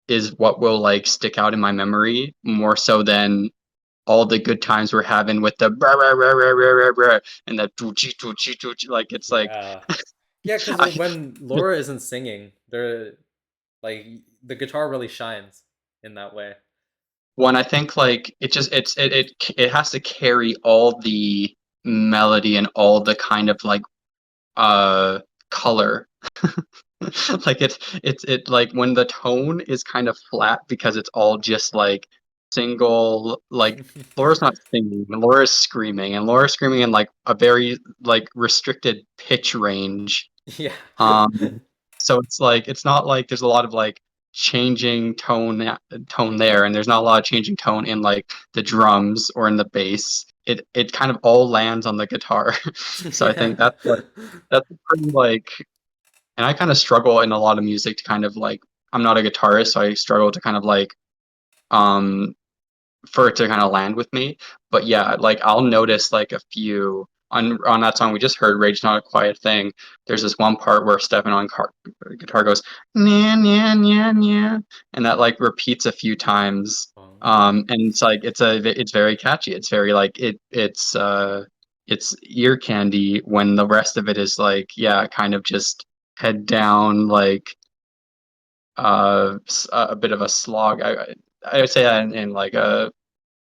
is what will like stick out in my memory more so than all the good times we're having with the brah, brah, brah, brah, brah, brah, brah, and the like it's like Yeah. Yeah, because I, when Laura isn't singing, they're like the guitar really shines in that way. when I think like it just it has to carry all the melody and all the kind of like uh color. Like it like when the tone is kind of flat because it's all just like single like Laura's not singing, Laura's screaming, and Laura's screaming in like a very like restricted pitch range. Yeah. So it's like it's not like there's a lot of like changing tone there, and there's not a lot of changing tone in like the drums or in the bass. It kind of all lands on the guitar. So I Yeah. think that's pretty like, and I kind of struggle in a lot of music to kind of like, I'm not a guitarist, so I struggle to kind of like um for it to kind of land with me. But yeah, like I'll notice like a few on that song we just heard, "Rage Not a Quiet Thing." There's this one part where Stefan on guitar goes nya nya nya nya, and that like repeats a few times. Oh. And it's like it's very catchy. It's very like it's ear candy when the rest of it is like yeah, kind of just head down like a bit of a slog. I would say that in like a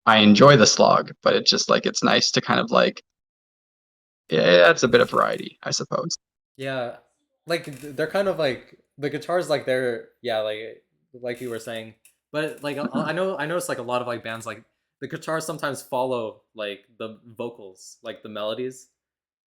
I enjoy the slog, but it's just like it's nice to kind of like yeah, it's a bit of variety, I suppose. Yeah, like they're kind of like the guitars, like they're yeah, like you were saying. But like I noticed like a lot of like bands like the guitars sometimes follow like the vocals, like the melodies,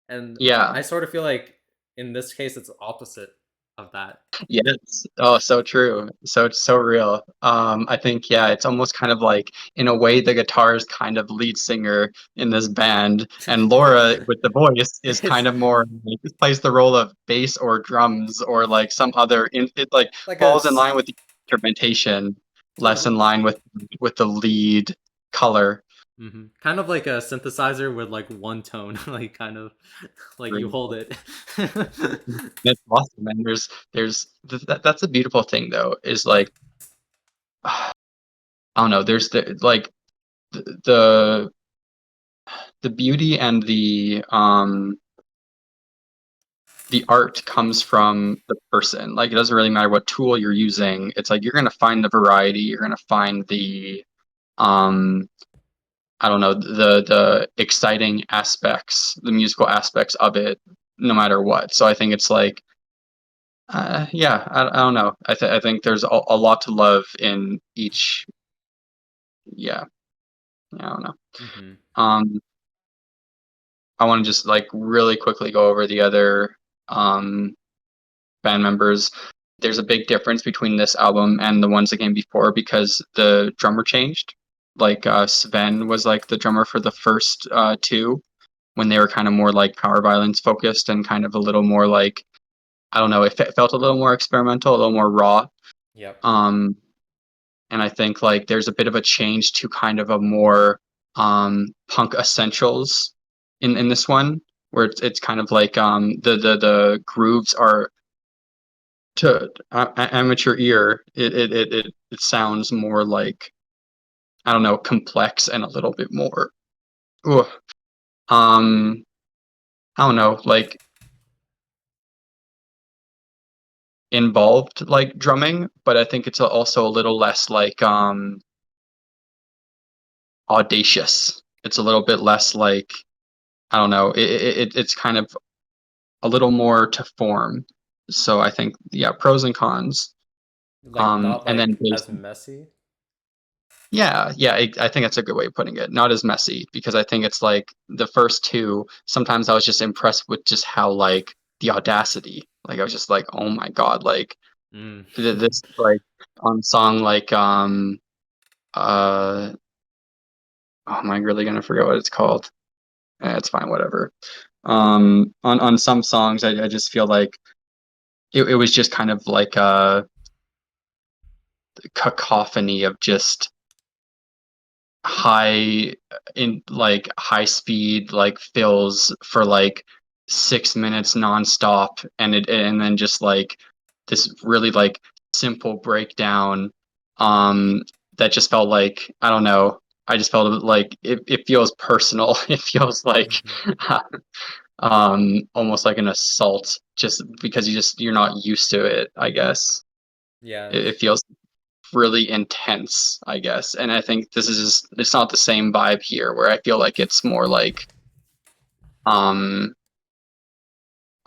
and Yeah. I sort of feel like in this case it's opposite of that. Yes. Oh, so true. So it's so real. I think yeah, it's almost kind of like in a way the guitar is kind of lead singer in this band, and Laura with the voice is It's kind of more like plays the role of bass or drums or like some other it like like falls in line with the instrumentation, less in well, line with the lead color. kind of like a synthesizer with like one tone, like kind of like you hold it. It's awesome, and that's a beautiful thing though. Is like I don't know. There's the like the the beauty and the art comes from the person. Like it doesn't really matter what tool you're using. It's like you're gonna find the variety. You're gonna find the um I don't know the exciting aspects, the musical aspects of it, no matter what. So I think it's like yeah, I don't know. I think there's a lot to love in each. Yeah, yeah, I don't know. hmm Um, I want to just like really quickly go over the other um band members. There's a big difference between this album and the ones that came before because the drummer changed. Like Sven was like the drummer for the first two when they were kind of more like power violence focused and kind of a little more like I don't know, it felt a little more experimental, a little more raw. Yep. Um, and I think like there's a bit of a change to kind of a more punk essentials in this one where it's kind of like the grooves are to amateur ear it sounds more like I don't know complex and a little bit more ooh, um I don't know like involved like drumming, but I think it's also a little less like audacious. It's a little bit less like I don't know. It's kind of a little more to form. So I think yeah, pros and cons. Like not And then like as messy. yeah, yeah, I think that's a good way of putting it. Not as messy because I think it's like the first two. Sometimes I was just impressed with just how like the audacity. Like I was just like, oh my god, like Mm. this like on song like uh Oh, am I really gonna forget what it's called? It's fine, whatever. On some songs, I just feel like it was just kind of like a cacophony of just high in like high speed like fills for like 6 minutes nonstop, and then just like this really like simple breakdown um that just felt like, I don't know, I just felt like it feels personal. It feels like Hmm. almost like an assault, just because you're not used to it, I guess. Yeah. It feels really intense, I guess. And I think this is just, it's not the same vibe here, where I feel like it's more like um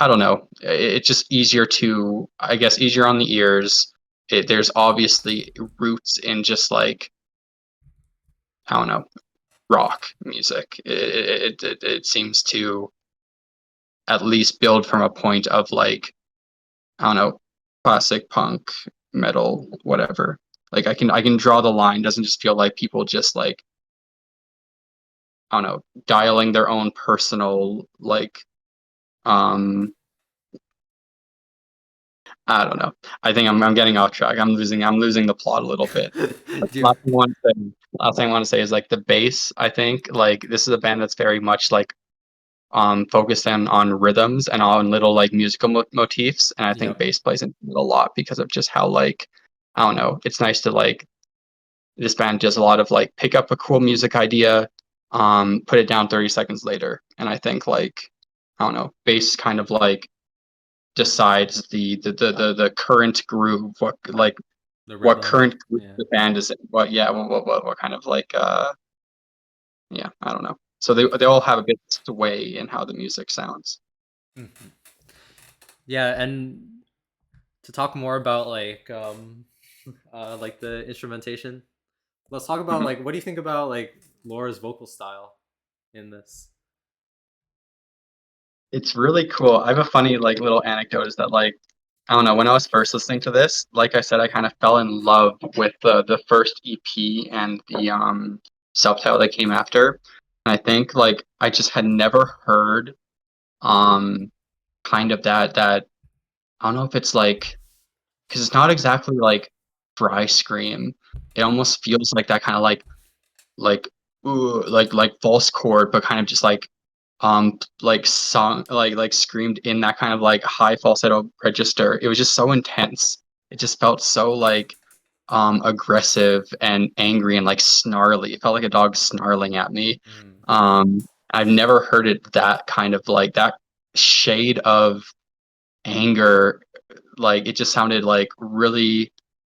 I don't know. It's just easier to, I guess, easier on the ears. There's obviously roots in just like, I don't know, rock music. It seems to at least build from a point of like, I don't know, classic punk, metal, whatever. Like I can draw the line. It doesn't just feel like people just like, I don't know, dialing their own personal like um I don't know. I think I'm getting off track. I'm losing the plot a little bit. Do you, Last thing I want to say, last thing I want to say is like the bass. I think like this is a band that's very much like focused on rhythms and on little like musical motifs, and I yeah. think bass plays into it a lot because of just how like, I don't know. It's nice to like, this band does a lot of like pick up a cool music idea, put it down 30 seconds later, and I think like, I don't know, bass kind of like decides the current groove, what like The what rhythm. current groove Yeah. the band is in, what, yeah, what kind of like yeah, I don't know. So they all have a bit of sway in how the music sounds. Mhm. Yeah, and to talk more about like the instrumentation, let's talk about Mhm. like what do you think about like Laura's vocal style in this? It's really cool. I have a funny like little anecdote, is that like, I don't know, when I was first listening to this, like I said, I kind of fell in love with the first EP and the self-title that came after. And I think like I just had never heard um kind of that, I don't know if it's like, because it's not exactly like dry scream. It almost feels like that kind of like ooh, like false chord, but kind of just like song, like screamed in that kind of like high falsetto register. It was just so intense. It just felt so like aggressive and angry and like snarly. It felt like a dog snarling at me. Mm. I've never heard it that kind of like that shade of anger. Like it just sounded like really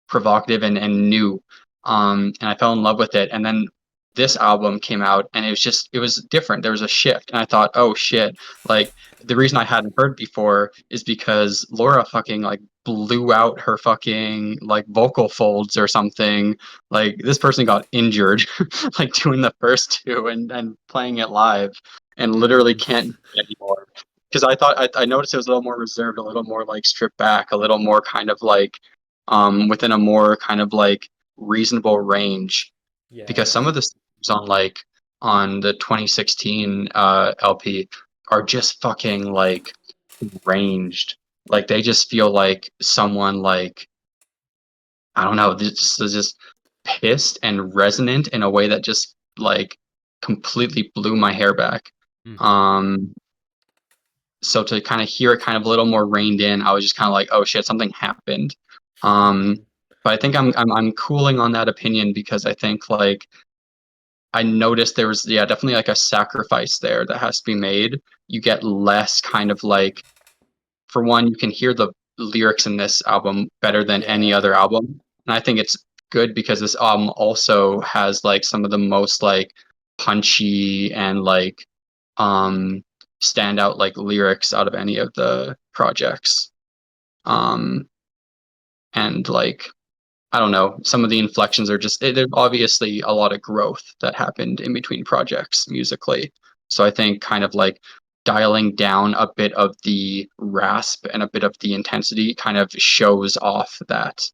provocative and new. And I fell in love with it. And then this album came out, and it was different. There was a shift, and I thought, oh shit. Like the reason I hadn't heard before is because Laura fucking like blew out her fucking like vocal folds or something. Like this person got injured like doing the first two and playing it live, and literally Mm. can't do it anymore. Because I noticed it was a little more reserved, a little more like stripped back, a little more kind of like within a more kind of like reasonable range. Yeah. Because some of the songs on like on the 2016 LP are just fucking like ranged. Like they just feel like someone like, I don't know, this is just pissed and resonant in a way that just like completely blew my hair back. Hmm. Um, so to kind of hear it kind of a little more reined in, I was just kind of like, oh shit, something happened. Um, but I think I'm cooling on that opinion, because I think like I noticed there was, yeah, definitely like a sacrifice there that has to be made. You get less kind of like, for one, you can hear the lyrics in this album better than any Yeah. other album. And I think it's good because this album also has like some of the most like punchy and like um standout like lyrics out of any of the projects. Um and like, I don't know, some of the inflections are just, there's obviously a lot of growth that happened in between projects musically. So I think kind of like dialing down a bit of the rasp and a bit of the intensity kind of shows off that.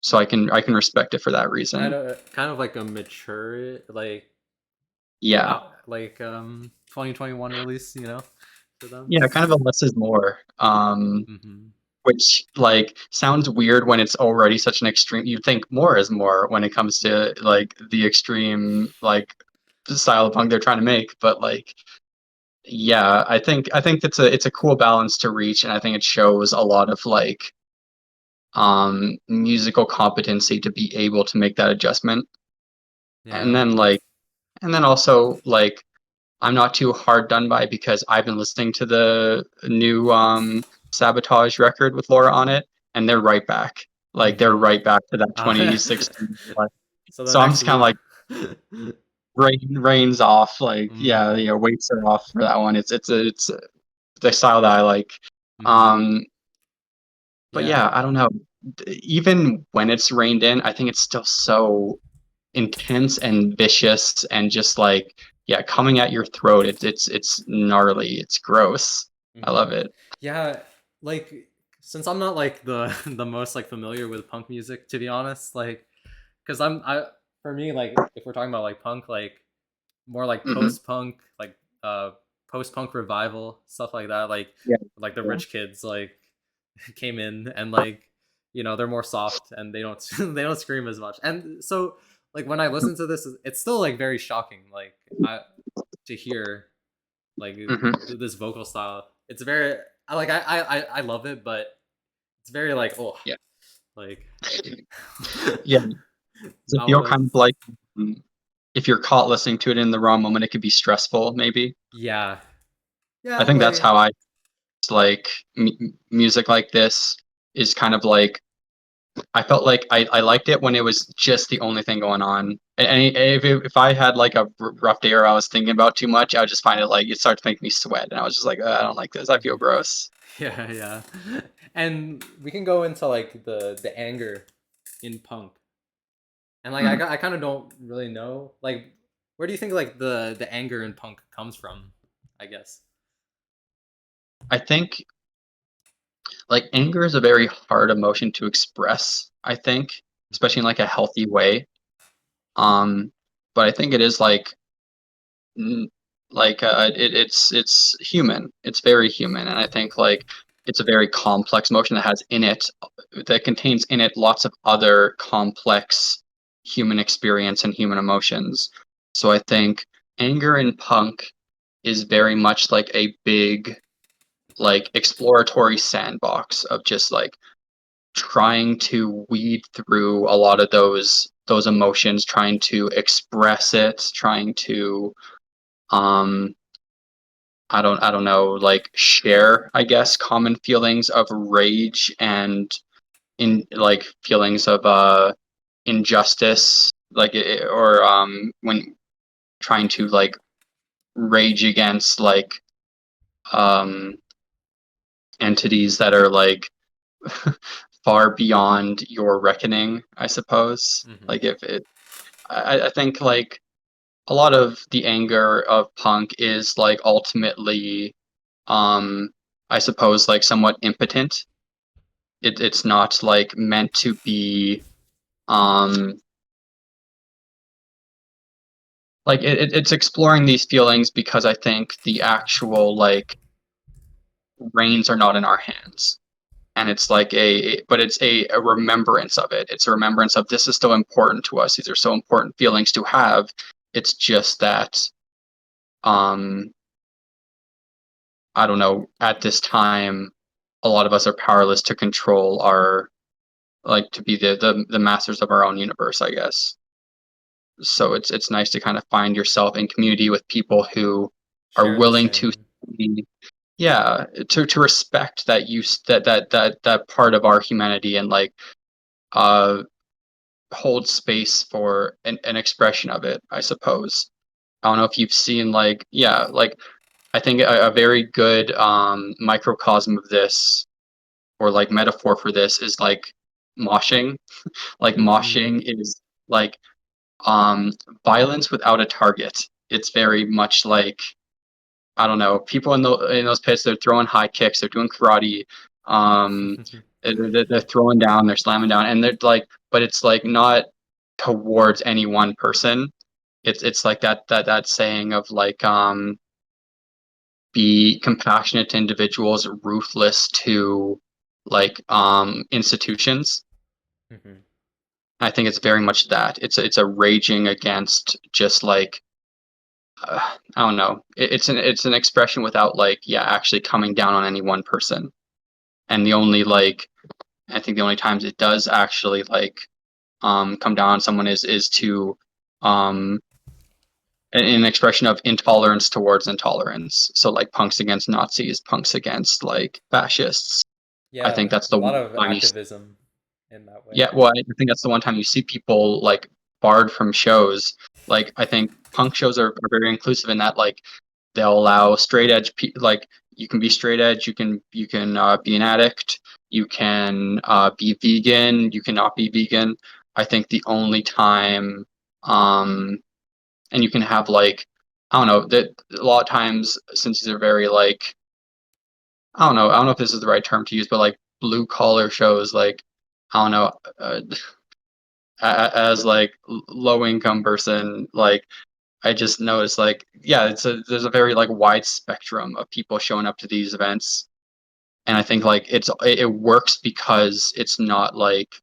So I can respect it for that reason. Kind of like a mature like Yeah, like 2021 release, for them. yeah, kind of a less is more. Hmm. Which like sounds weird when it's already such an extreme. You think more is more when it comes to like the extreme like style of punk they're trying to make, but like yeah, I think it's a cool balance to reach, and I think it shows a lot of like musical competency to be able to make that adjustment. And Yeah. then like and then also like I'm not too hard done by because I've been listening to the new Sabotage record with Laura on it, and they're right back. Like they're Hmm. right back to that Uh, 2016. Like, so the so I'm next just kind of loop. like reins off. Like yeah, Hmm. yeah, weights are off for that one. It's the style that I like. Hmm. Um, but Yeah. yeah, I don't know. Even when it's reined in, I think it's still so intense and vicious and just like yeah, coming at your throat. It's gnarly. It's gross. I love Hmm. it. Yeah, like since I'm not like the the most like familiar with punk music, to be honest, like because I for me like if we're talking about like punk, like more like Hmm. post punk, like uh post punk revival stuff like that, Yeah. like the Yeah. rich kids like came in and like they're more soft and they don't they don't scream as much, and so like when I listen to this, it's still like very shocking, like I to hear like Hmm. this vocal style. It's very I love it, but it's very like oh Yeah. like Yeah. Does it not feel one of kind those. of like mm, if you're caught listening to it in the wrong moment, it could be stressful, maybe? Yeah, I yeah, think that's like how I like music like this is kind of like I felt like I liked it when it was just the only thing going on. And if I had like a rough day or I was thinking about too much, I would just find it like it started to make me sweat, and I was just like, I don't like this. I feel mhm. gross. Yeah, yeah, and we can go into like the anger in punk, and like Mm. I kind of don't really know like where do you think like the anger in punk comes from, I guess. I think like anger is a very hard emotion to express. I think, especially in Hmm. like a healthy way. Um, but I think it is like n- it's human. It's very human, and I think like it's a very complex emotion that contains in it lots of other complex human experience and human emotions. So I think anger in punk is very much like a big like exploratory sandbox of just like trying to weed through a lot of those emotions, trying to express it, trying to um I don't know, like share, I guess, common feelings of rage and in like feelings of injustice, like or when trying to like rage against like um entities that are like far beyond your reckoning, I suppose. Hmm. Like if it I think like a lot of the anger of punk is like ultimately um I suppose like somewhat impotent. It's not like meant to be um like it's exploring these feelings because I think the actual like reins are not in our hands. And it's like but it's a remembrance of it. It's a remembrance of this is still important to us. These are so important feelings to have. It's just that um I don't know, at this time a lot of us are powerless to control our like to be the masters of our own universe, I guess. So it's nice to kind of find yourself in community with people who are Share the willing to same. see, yeah, to respect that that part of our humanity and like uh hold space for an expression of it, I suppose. I don't know if you've seen like yeah, like I think a very good microcosm of this or like metaphor for this is like moshing. Like Hmm. moshing is like um violence without a target. It's very much like I don't know, people in those pits, they're throwing high kicks, they're doing karate, um they're throwing down, they're slamming down, and they're like but it's like not towards any one person. it's like that saying of like be compassionate to individuals, ruthless to like institutions. Hmm. I think it's very much that. It's a raging against just like I don't know. It's an expression without like yeah actually coming down on any one person. And the only like I think the only times it does actually like come down on someone is to um an expression of intolerance towards intolerance. So like punks against Nazis, punks against like fascists. I think Yeah, that's a the lot one of time you activism in that way. yeah, well, I think that's the one time you see people like barred from shows. Like I think punk shows are very inclusive in that like they'll allow straight edge like you can be straight edge, you can be an addict, you can be vegan, you cannot be vegan. I think the only time and you can have like I don't know that a lot of times since these are very like I don't know if this is the right term to use, but like blue collar shows like I don't know as like low income person like I just noticed like yeah there's a very like wide spectrum of people showing up to these events and I think like it works because it's not like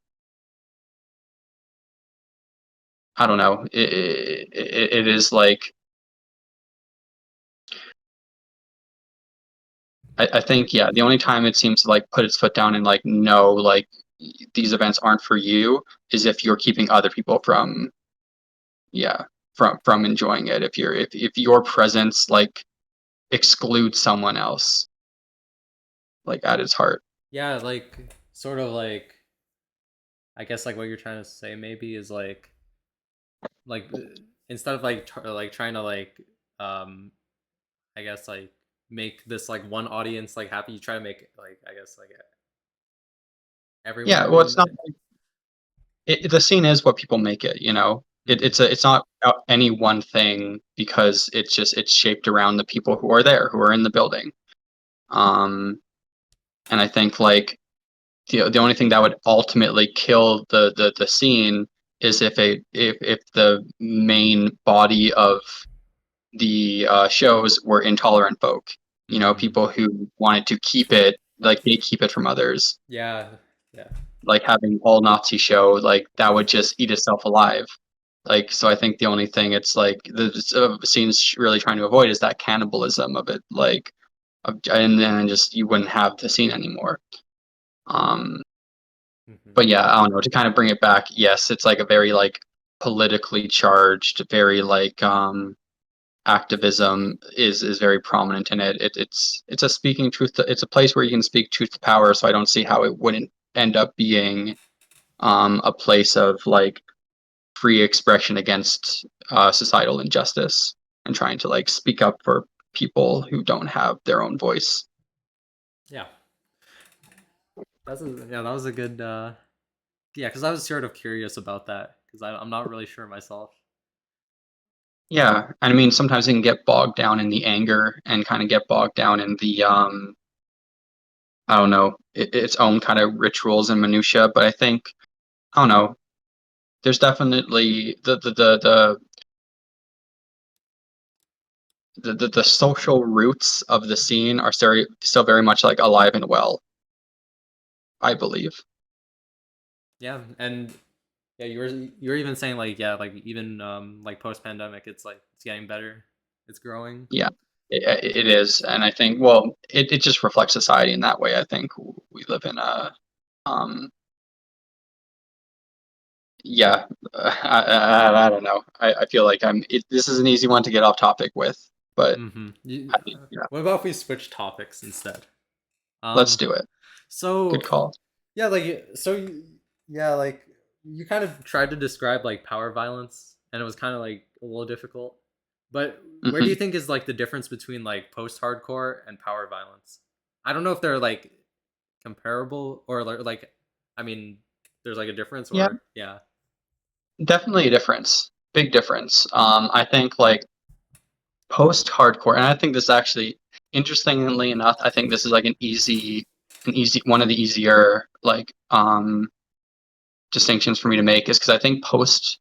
I don't know it is like I think yeah the only time it seems to like put its foot down and like no like these events aren't for you is if you're keeping other people from yeah from enjoying it if your presence like excludes someone else like at its heart. Yeah, like sort of like I guess like what you're trying to say maybe is like instead of like like trying to like um I guess like make this like one audience like happy, you try to make like I guess like Yeah, everyone well, it's in not like the scene is what people make it. You know, hmm it's not about any one thing because it's shaped around the people who are there, who are in the building. Um, and I think like the only thing that would ultimately kill the scene is if the main body of the shows were intolerant folk. You know, hmm people who wanted to keep it like they keep it from others. yeah, yeah, Like having all Nazi show, like that would just eat itself alive. Like, so I think the only thing it's like the scene's really trying to avoid is that cannibalism of it, like, and then just you wouldn't have the scene anymore. Um, hmm but yeah, I don't know. To kind of bring it back, yes, it's like a very like politically charged, very like activism is very prominent in it. It's a speaking truth. It's a place where you can speak truth to power. So I don't see how it wouldn't end up being a place of like free expression against societal injustice and trying to like speak up for people who don't have their own voice. yeah. That was a good yeah, because I was sort of curious about that because I'm not really sure myself. Yeah, and I mean sometimes it can get bogged down in the anger and kind of get bogged down in the I don't know its own kind of rituals and minutia. But I think I don't know. There's definitely the social roots of the scene are still very much like alive and well. I believe. Yeah, and yeah, you were even saying like yeah, like even like post pandemic, it's like it's getting better, it's growing. Yeah, it is, and I think well, it just reflects society in that way. I think we live in a um yeah, I don't know. I feel like this is an easy one to get off topic with, but Mm-hmm. yeah, What about if we switch topics instead? let's Um, do it. Good so call. yeah, like yeah, like you kind of tried to describe like power violence, and it was kind of like a little difficult. But where do Hmm. you think is like the difference between like post hardcore and power violence? I don't know if they're like comparable or like I mean, there's like a difference Yeah, or yeah. definitely a difference. Big difference. I think like post-hardcore, and I think this actually, interestingly enough, I think this is like an easy one of the easier like distinctions for me to make is because I think post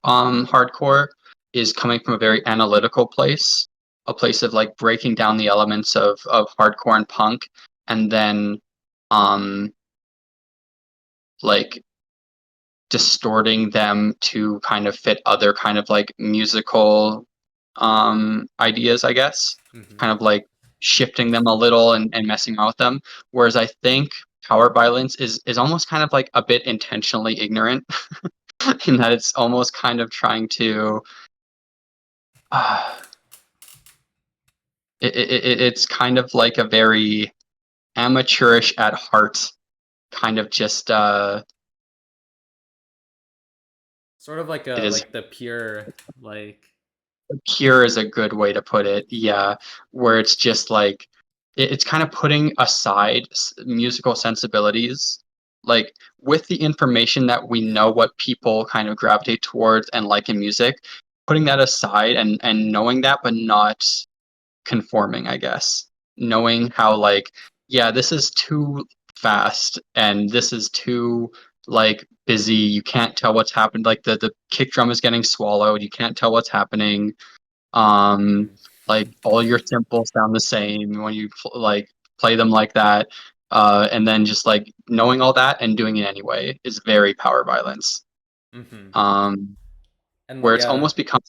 hardcore is coming from a very analytical place, a place of like breaking down the elements of hardcore and punk, and then um like distorting them to kind of fit other kind of like musical ideas, I guess. Mm-hmm. Kind of like shifting them a little and messing around with them. Whereas I think power violence is almost kind of like a bit intentionally ignorant in that it's almost kind of trying to uh, it's kind of like a very amateurish at heart kind of just Sort of like it a is like the pure like. pure is a good way to put it. Yeah, where it's just like it's kind of putting aside musical sensibilities, like with the information that we know what people kind of gravitate towards and like in music, putting that aside and knowing that, but not conforming, I guess. Knowing how like, yeah, this is too fast and this is too like busy. You can't tell what's happened. Like the kick drum is getting swallowed. You can't tell what's happening. Um, Mm-hmm. like all your cymbals sound the same when you like play them like that. And then just like knowing all that and doing it anyway is very power violence. Mm-hmm. Um, And where it's yeah. almost become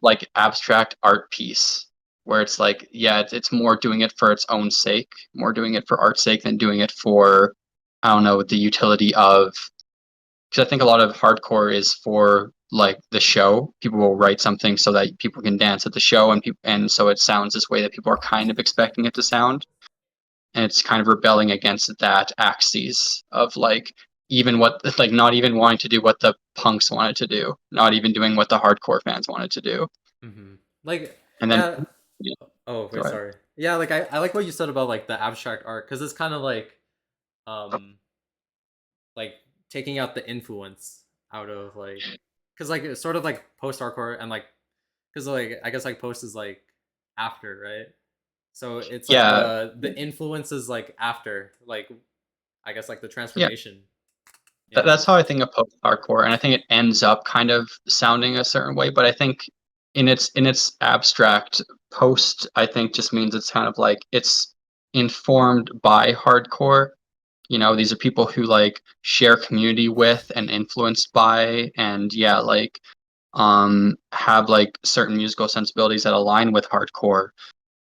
like abstract art piece where it's like yeah it's more doing it for its own sake, more doing it for art's sake than doing it for I don't know the utility of because I think a lot of hardcore is for like the show. People will write something so that people can dance at the show and people and so it sounds this way that people are kind of expecting it to sound, and it's kind of rebelling against that axis of like even what like not even wanting to do what the punks wanted to do, not even doing what the hardcore fans wanted to do. Mm-hmm. Like And then yeah. yeah, Oh go wait, ahead. sorry. Yeah, like I like what you said about like the abstract art because it's kind of um like taking out the influence out of like because like it's sort of like post hardcore and like because like I guess like post is like after, right? So it's like Yeah, the influence is like after like I guess like the yeah. transformation. Yeah. That's how I think of post-hardcore, and I think it ends up kind of sounding a certain way. But I think in its abstract, post I think just means it's kind of like it's informed by hardcore. You know, these are people who like share community with and influenced by, and yeah, like have like certain musical sensibilities that align with hardcore.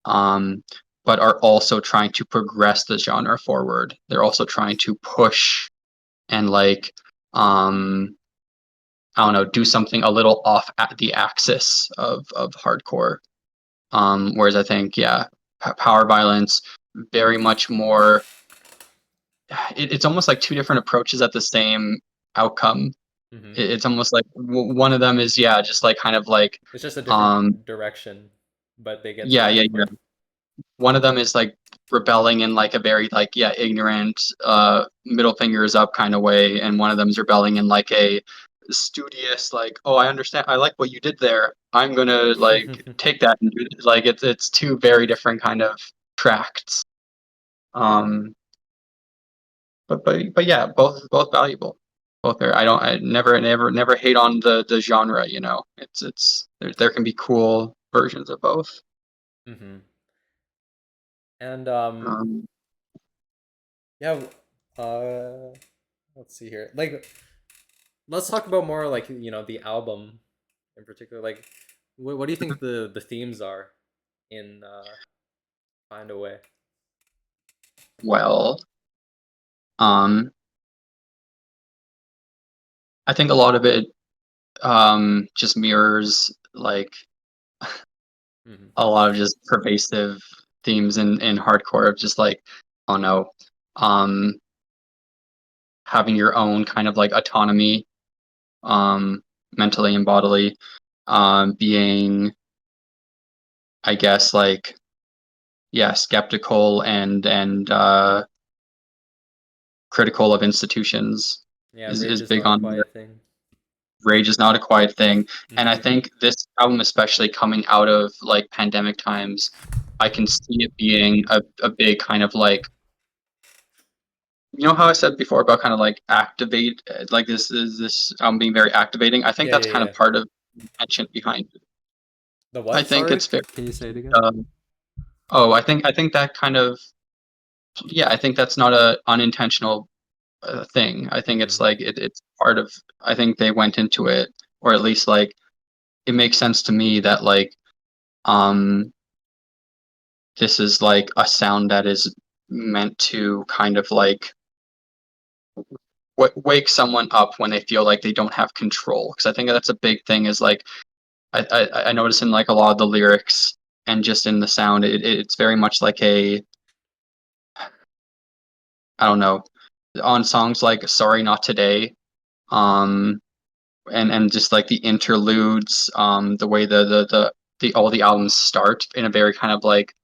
Um, but are also trying to progress the genre forward. They're also trying to push and like um I don't know, do something a little off at the axis of hardcore. Whereas I think yeah, power violence very much more. It's almost like two different approaches at the same outcome. Mm-hmm. It's almost like one of them is yeah, just like kind of like It's just a um different direction, but they get to the yeah, same yeah. point. One of them is like rebelling in like a very like yeah ignorant middle fingers up kind of way, and one of them is rebelling in like a studious like oh I understand I like what you did there, I'm gonna like take that and do this. Like it's two very different kind of tracts. um but yeah, both valuable, both are I never hate on the genre, you know, it's there can be cool versions of both. Mm-hmm. And um yeah, uh let's see here. Like let's talk about more like the album in particular. Like what do you think the themes are in Find a Way? well um I think a lot of it just mirrors like Mm-hmm. a lot of just pervasive themes in hardcore of just like I don't know, um having your own kind of like autonomy, um mentally and bodily, being I guess like yeah skeptical and critical of institutions Yeah, rage is is big not a on there. quiet thing. Rage is not a quiet thing, and I Mm-hmm. think this album especially coming out of like pandemic times, I can see it being a big kind of like you know how I said before about kind of like activate like this is this album being very activating. I think Yeah, that's yeah, kind of yeah. part of the intention behind it. The I what? think Sorry, it's very. can you say it again? Um, oh, I think that kind of. Yeah, I think that's not a unintentional thing. I think it's Mm-hmm. like it's part of. I think they went into it, or at least like it makes sense to me that like um this is like a sound that is meant to kind of like wake someone up when they feel like they don't have control. Because I think that's a big thing. Is like I notice in like a lot of the lyrics and just in the sound, it's very much like a I don't know on songs like "Sorry Not Today," um, and just like the interludes, the way the all the albums start in a very kind of like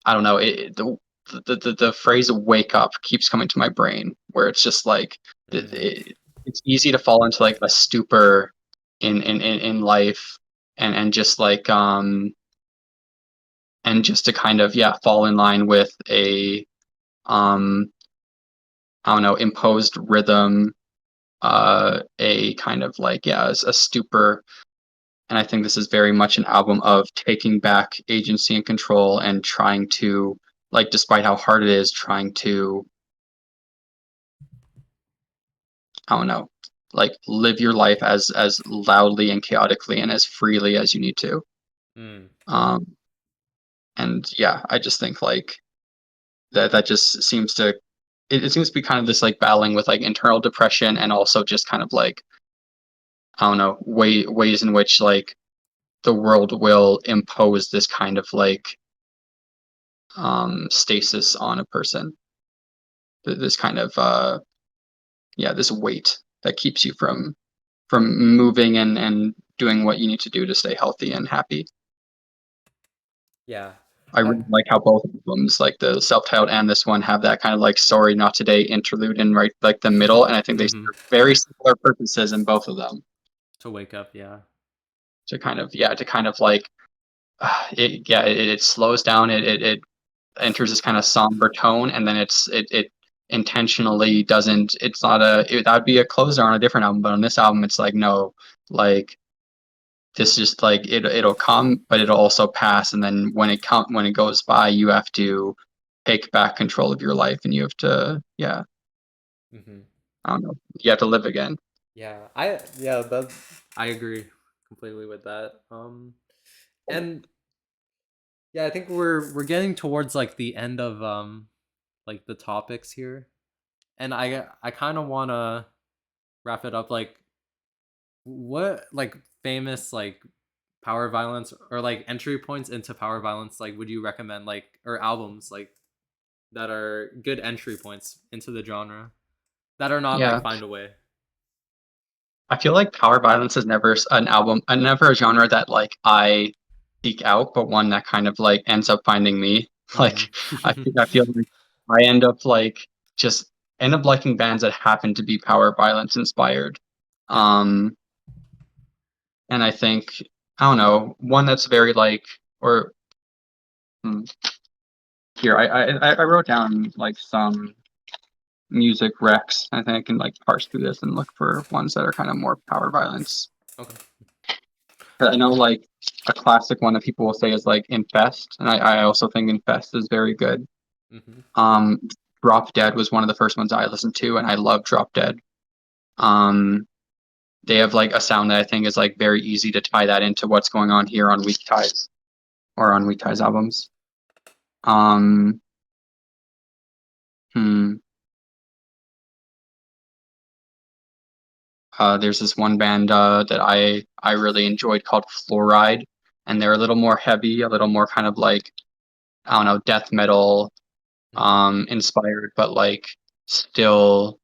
I don't know the phrase "wake up" keeps coming to my brain, where it's just like Mm-hmm. it's easy to fall into like a stupor in life, and just like and just to kind of yeah fall in line with a um I don't know imposed rhythm, a kind of like yeah a stupor. And I think this is very much an album of taking back agency and control and trying to like despite how hard it is trying to I don't know like live your life as loudly and chaotically and as freely as you need to. Mm. um and yeah I just think like that just seems to it seems to be kind of this like battling with like internal depression and also just kind of like I don't know ways in which like the world will impose this kind of like stasis on a person. This kind of yeah this weight that keeps you from moving and doing what you need to do to stay healthy and happy. Yeah. I I, really like how both albums, like the self-titled and this one, have that kind of like "Sorry Not Today" interlude in right like the middle, and I think they mm-hmm. serve very similar purposes in both of them. To wake up, yeah. To kind of yeah, to kind of like it yeah, it slows down, it enters this kind of somber tone, and then it intentionally doesn't. It's not that'd be a closer on a different album, but on this album, it's like no, like this just like it'll come, but it'll also pass, and then when it goes by, you have to take back control of your life, and you have to yeah, Mm-hmm. I don't know, you have to live again. Yeah, that I agree completely with that. And yeah, I think we're getting towards like the end of like the topics here, and I kind of want to wrap it up. Like, what like famous like power violence or like entry points into power violence like would you recommend, like, or albums like that are good entry points into the genre that are not like Yeah, Find a Way? I feel like power violence is never an album, never a genre that like I seek out, but one that kind of like ends up finding me. Like Mm-hmm. I feel like I end up like just end up liking bands that happen to be power violence inspired. Yeah. Um, and I think I don't know one that's very like or hmm, here I wrote down like some music recs. I think I can like parse through this and look for ones that are kind of more power violence. Okay. I know like a classic one that people will say is like Infest, and I also think Infest is very good. Mm-hmm. Um, Drop Dead was one of the first ones I listened to, and I love Drop Dead. Um, they have like a sound that I think is like very easy to tie that into what's going on here on Weak Ties or on Weak Ties albums. Um, hmm, there's this one band that I really enjoyed called Fluoride, and they're a little more heavy, a little more kind of like I don't know, death metal Mm-hmm. inspired, but like still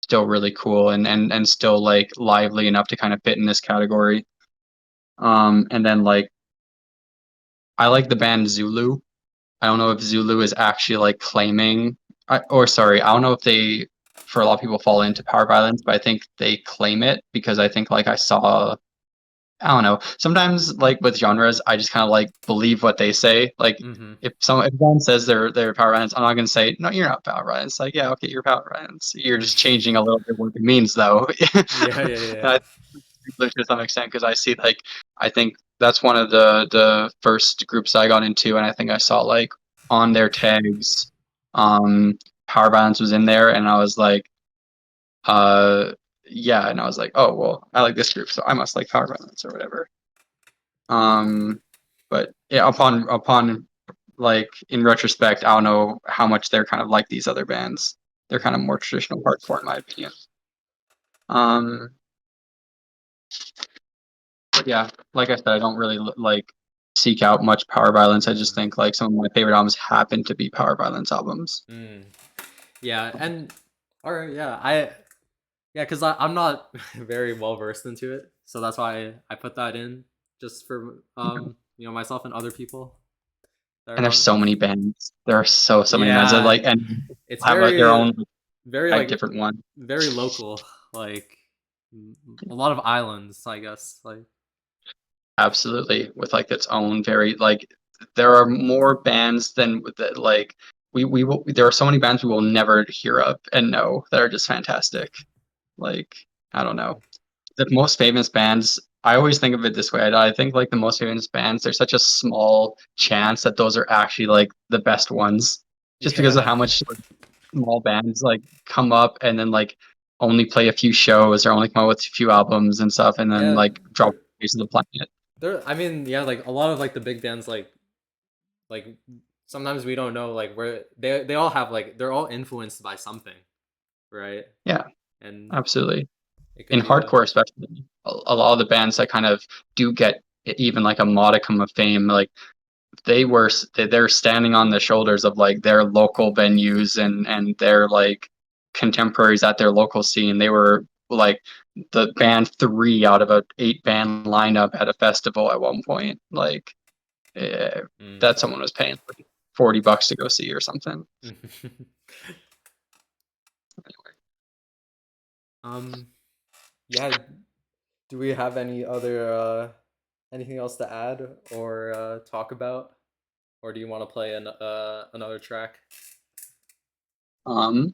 still really cool and still like lively enough to kind of fit in this category. And then like I like the band Zulu. I don't know if Zulu is actually like claiming or sorry, I don't know if they for a lot of people fall into power violence, but I think they claim it because I think like I saw I don't know. Sometimes, like with genres, I just kind of like believe what they say. Like Mm-hmm. if someone says they're power violence, I'm not gonna say no, you're not power violence. Like yeah, okay, you're power violence. You're just changing a little bit what it means, though. Yeah, yeah, yeah, And I yeah. to some extent because I see like I think that's one of the first groups I got into, and I think I saw like on their tags, Power Balance was in there, and I was like, yeah, and I was like, oh well, I like this group, so I must like Power Balance or whatever. Um, but yeah, upon like in retrospect, I don't know how much they're kind of like these other bands. They're kind of more traditional hardcore in my opinion. Um, but yeah, like I said, I don't really like seek out much Power Violence. I just Mm, think like some of my favorite albums happen to be Power Violence albums. mm. Yeah, and all right, yeah, because I'm not very well versed into it, so that's why I put that in just for myself and other people that And are there's on. so many bands. There are so many bands that Yeah, like and it's have their very own very like like different one. very local, like a lot of islands, I guess. Like Absolutely, with like its own very like there are more bands than that like we will there are so many bands we will never hear of and know that are just fantastic. Like I don't know. The most famous bands, I always think of it this way. I think like the most famous bands, there's such a small chance that those are actually like the best ones, just because of yeah, how much like, small bands like come up and then like only play a few shows or only come out with a few albums and stuff, and then yeah, like drop the face of the planet. I mean, yeah, like a lot of like the big bands, like sometimes we don't know like where they all have like they're all influenced by something, right? Yeah, And absolutely. it could In be a hardcore, especially, a lot of the bands that kind of do get even like a modicum of fame, like they're standing on the shoulders of like their local venues and their like contemporaries at their local scene. They were like the band three out of a 8 band lineup at a festival at one point. Like eh, mm. that someone was paying like $40 to go see or something. um yeah, do we have any other anything else to add or talk about, or do you want to play another track? Um,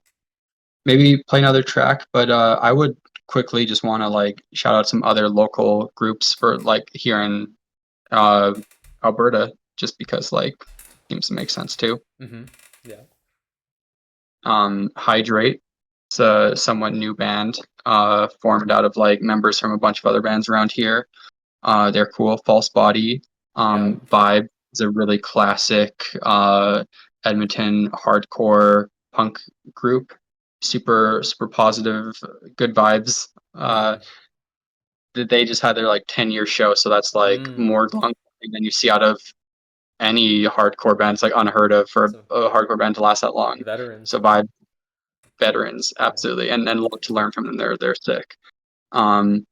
maybe play another track, but I would quickly just want to like shout out some other local groups for like here in uh, Alberta, just because like seems to make sense too. Mm-hmm. Yeah. Hydrate. It's a somewhat new band, formed out of like members from a bunch of other bands around here. They're cool. False Body. Yeah. Vibe is a really classic Edmonton hardcore punk group. Super super positive, good vibes. Mm-hmm. They just had their like 10-year show, so that's like Mm. more long than you see out of any hardcore band. It's like unheard of for So a hardcore band to last that long. veterans. So Vibe veterans, Yeah. absolutely, and love to learn from them. They're sick. Um,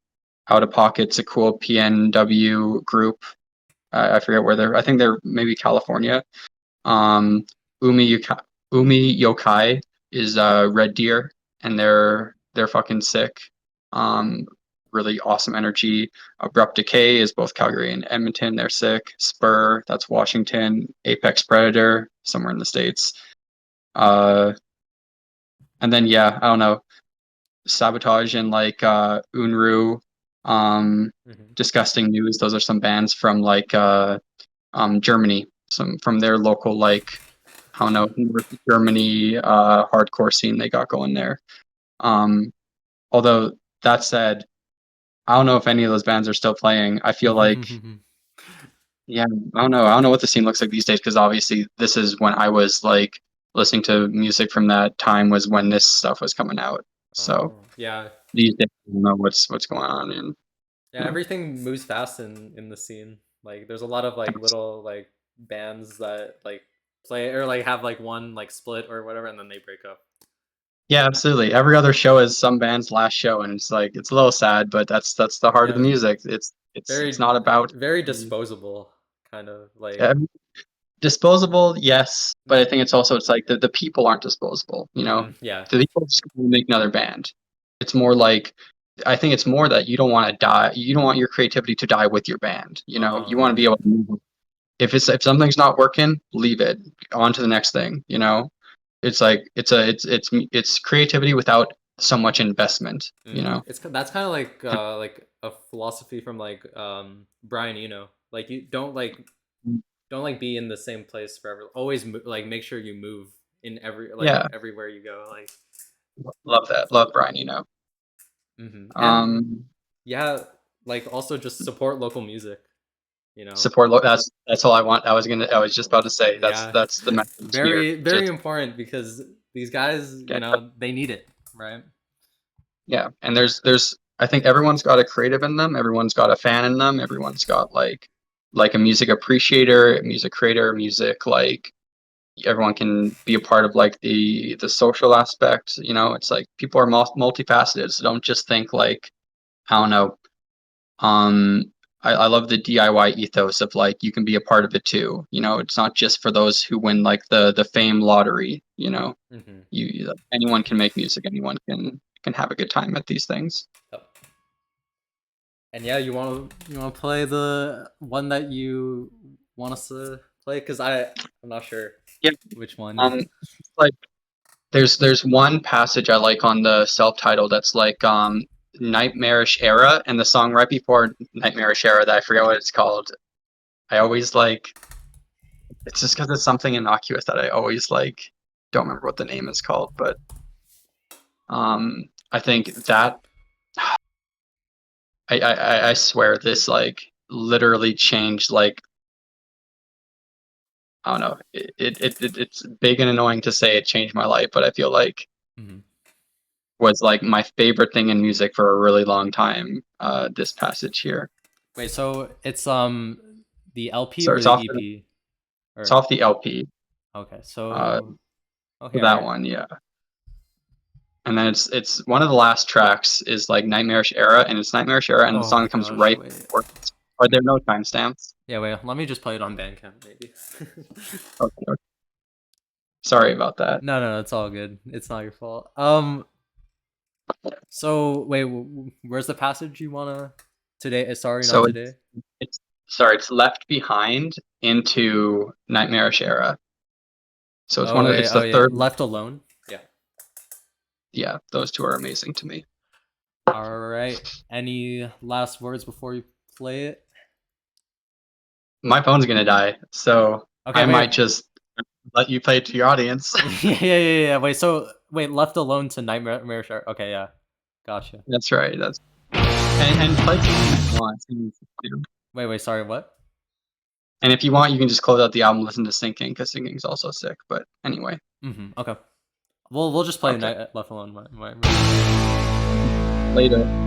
Out of Pocket's a cool PNW group. I forget where they're. I think they're maybe California. Um, Umi Yokai is Red Deer, and they're fucking sick. Um, Really awesome energy. Abrupt Decay is both Calgary and Edmonton. They're sick. Spur, that's Washington. Apex Predator, somewhere in the States. Uh, and then yeah, I don't know. Sabotage and like Unru, Mm-hmm. Disgusting News. Those are some bands from like Germany, some from their local like I don't know North Germany hardcore scene they got going there. Um, Although that said, I don't know if any of those bands are still playing. I feel like yeah, I don't know. I don't know what the scene looks like these days because obviously this is when I was like listening to music from that time was when this stuff was coming out. So Oh yeah, these days I don't know what's going on and yeah. yeah. Everything moves fast in the scene. Like there's a lot of like little like bands that like play or like have like one like split or whatever, and then they break up. Yeah, absolutely. Every other show is some band's last show, and it's like it's a little sad, but that's the heart of the Yeah, music. It's very not about very disposable kind of like. uh, disposable, yes, but I think it's like the people aren't disposable. You know, Mm, yeah. the people just gonna make another band. It's more like I think it's more that you don't want to die. You don't want your creativity to die with your band. You know, you want to be Yeah. able to move. If something's not working, leave it. On to the next thing. You know, it's like it's creativity without so much investment, you know. It's that's kind of like a philosophy from like Brian Eno. Like you don't like be in the same place forever. Always like make sure you move in Yeah, everywhere you go. Like love that. Love Brian, and um yeah, like also just support local music. You know, support that's all I want. I was just about to say yeah, that's the message here. very Just important because these guys, you get know, they need it, right? yeah, and there's I think everyone's got a creative in them, everyone's got a fan in them, everyone's got like a music appreciator, a music creator, music like everyone can be a part of like the social aspect, you know. It's like people are multifaceted, so don't just think like I don't know. I love the DIY ethos of like you can be a part of it too. You know, it's not just for those who win like the fame lottery. You know, Mm-hmm. anyone can make music. Anyone can have a good time at these things. Yep. And yeah, you want to play the one that you want us to play? Cause I'm not sure Yeah. which one. Um, like there's one passage I like on the self-titled that's like Nightmarish Era, and the song right before Nightmarish Era that I forget what it's called. I always like it's just because it's something innocuous that I always like don't remember what the name is called, but I think that I swear this like literally changed like I don't know. It's big and annoying to say it changed my life, but I feel like Mm-hmm. was like my favorite thing in music for a really long time. This passage here. Wait, so it's the LP So or it's the off EP? it's Or off the LP. okay, Uh, so okay, all that right. one, yeah. And then it's one of the last tracks is like Nightmarish Era, and it's Nightmarish Era, and the Oh my song comes gosh, right wait. before. Are there no timestamps? Yeah, wait. Let me just play it on Bandcamp, maybe. Okay, okay. Sorry about that. No, it's all good. It's not your fault. So wait, where's the passage you wanna today? Sorry, not So today. it's sorry, it's Left Behind into Nightmarish Era. So it's it's Oh the yeah, third. left alone. Yeah. Yeah, those two are amazing to me. All right. Any last words before you play it? My phone's gonna die, so Okay, I wait. might just let you play it to your audience. Yeah. Wait, so wait, left alone to Nightmare Share. Okay, yeah, gotcha. That's right. That's and play something if you want. Wait, sorry, what? And if you want, you can just close out the album, listen to Sinking, because Sinking is also sick. But anyway, Okay. We'll just play okay, Night Left Alone. later.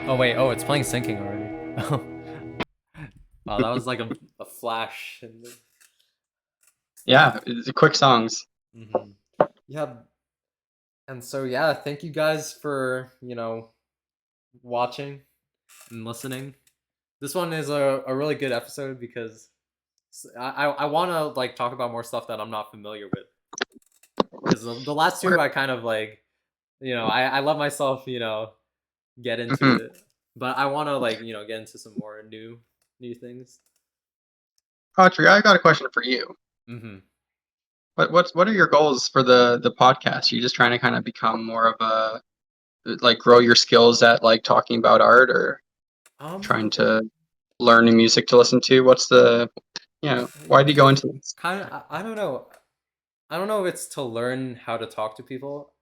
Oh wait, it's playing Sinking already. Wow, that was like a flash. Yeah, it's quick songs. Hmm. Yeah, and so yeah, thank you guys for watching and listening. This one is a really good episode because I want to like talk about more stuff that I'm not familiar with because the last two I kind of like I let myself get into Mhm. it, but I want to like get into some more new things. Audrey, I got a question for you. Hmm. What are your goals for the podcast? You just trying to kind of become more of a like grow your skills at like talking about art, or Um, trying to learn new music to listen to? What's the why do you go into this? kind of I don't know. I don't know if it's to learn how to talk to people.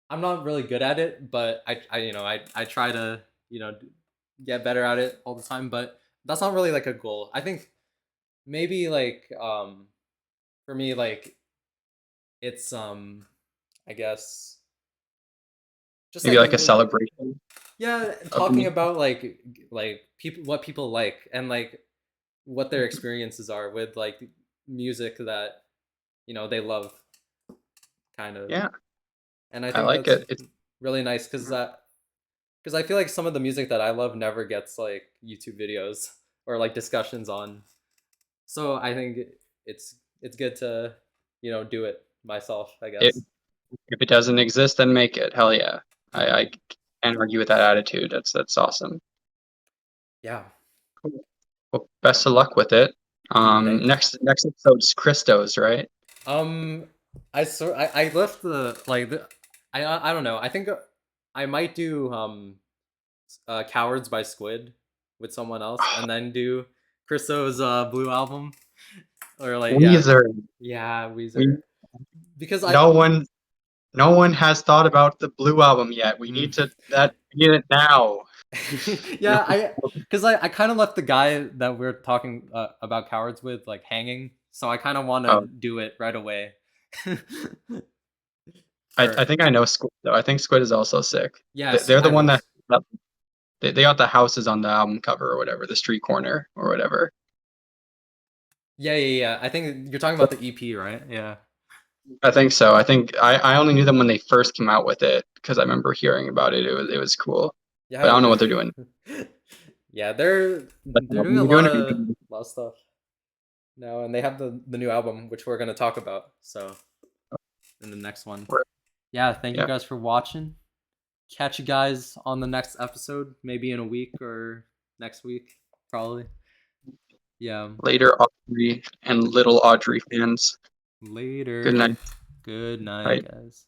I'm not really good at it, but I try to get better at it all the time. But that's not really like a goal. I think maybe like for me like it's I guess just Maybe like like a celebration yeah, of the talking music? about like people what people like and like what their experiences are with like music that they love kind of. Yeah, And I I think like that's it. It's really nice because I feel like some of the music that I love never gets like YouTube videos or like discussions on. So I think it's good to do it myself, I it guess. if it doesn't exist, then make it. Hell yeah. Hmm. I can't argue with that attitude. That's awesome. Yeah. Cool. Well, best of luck with it. Thanks. Next episode's Christos, right? Um, I left the like I don't know. I think I might do Cowards by Squid with someone else, and then do Christo's Blue album or like Weezer. yeah Weezer We because I no one no one has thought about the Blue album yet. We mm. need to that we need it now. Yeah because I kind of left the guy that we're talking about Cowards with like hanging, so I kind of want to Oh, do it right away. I For think I know Squid though. I think Squid is also sick. yes, They're I the one love. that they got the houses on the album cover or whatever, the street corner or whatever. Yeah, yeah, yeah. I think you're talking about the EP, right? Yeah. I think so. I think I only knew them when they first came out with it because I remember hearing about it. It was cool, but I don't know Yeah. what they're doing. Yeah, they're But they're doing a you're lot doing a of good lot of stuff now, and they have the new album, which we're gonna talk about. So in the next one, work. yeah. Thank you Yeah. guys for watching. Catch you guys on the next episode, maybe in a week or next week, probably. Yeah. Later, Audrey and little Audrey fans. Good Later. night. Good night, Bye. guys.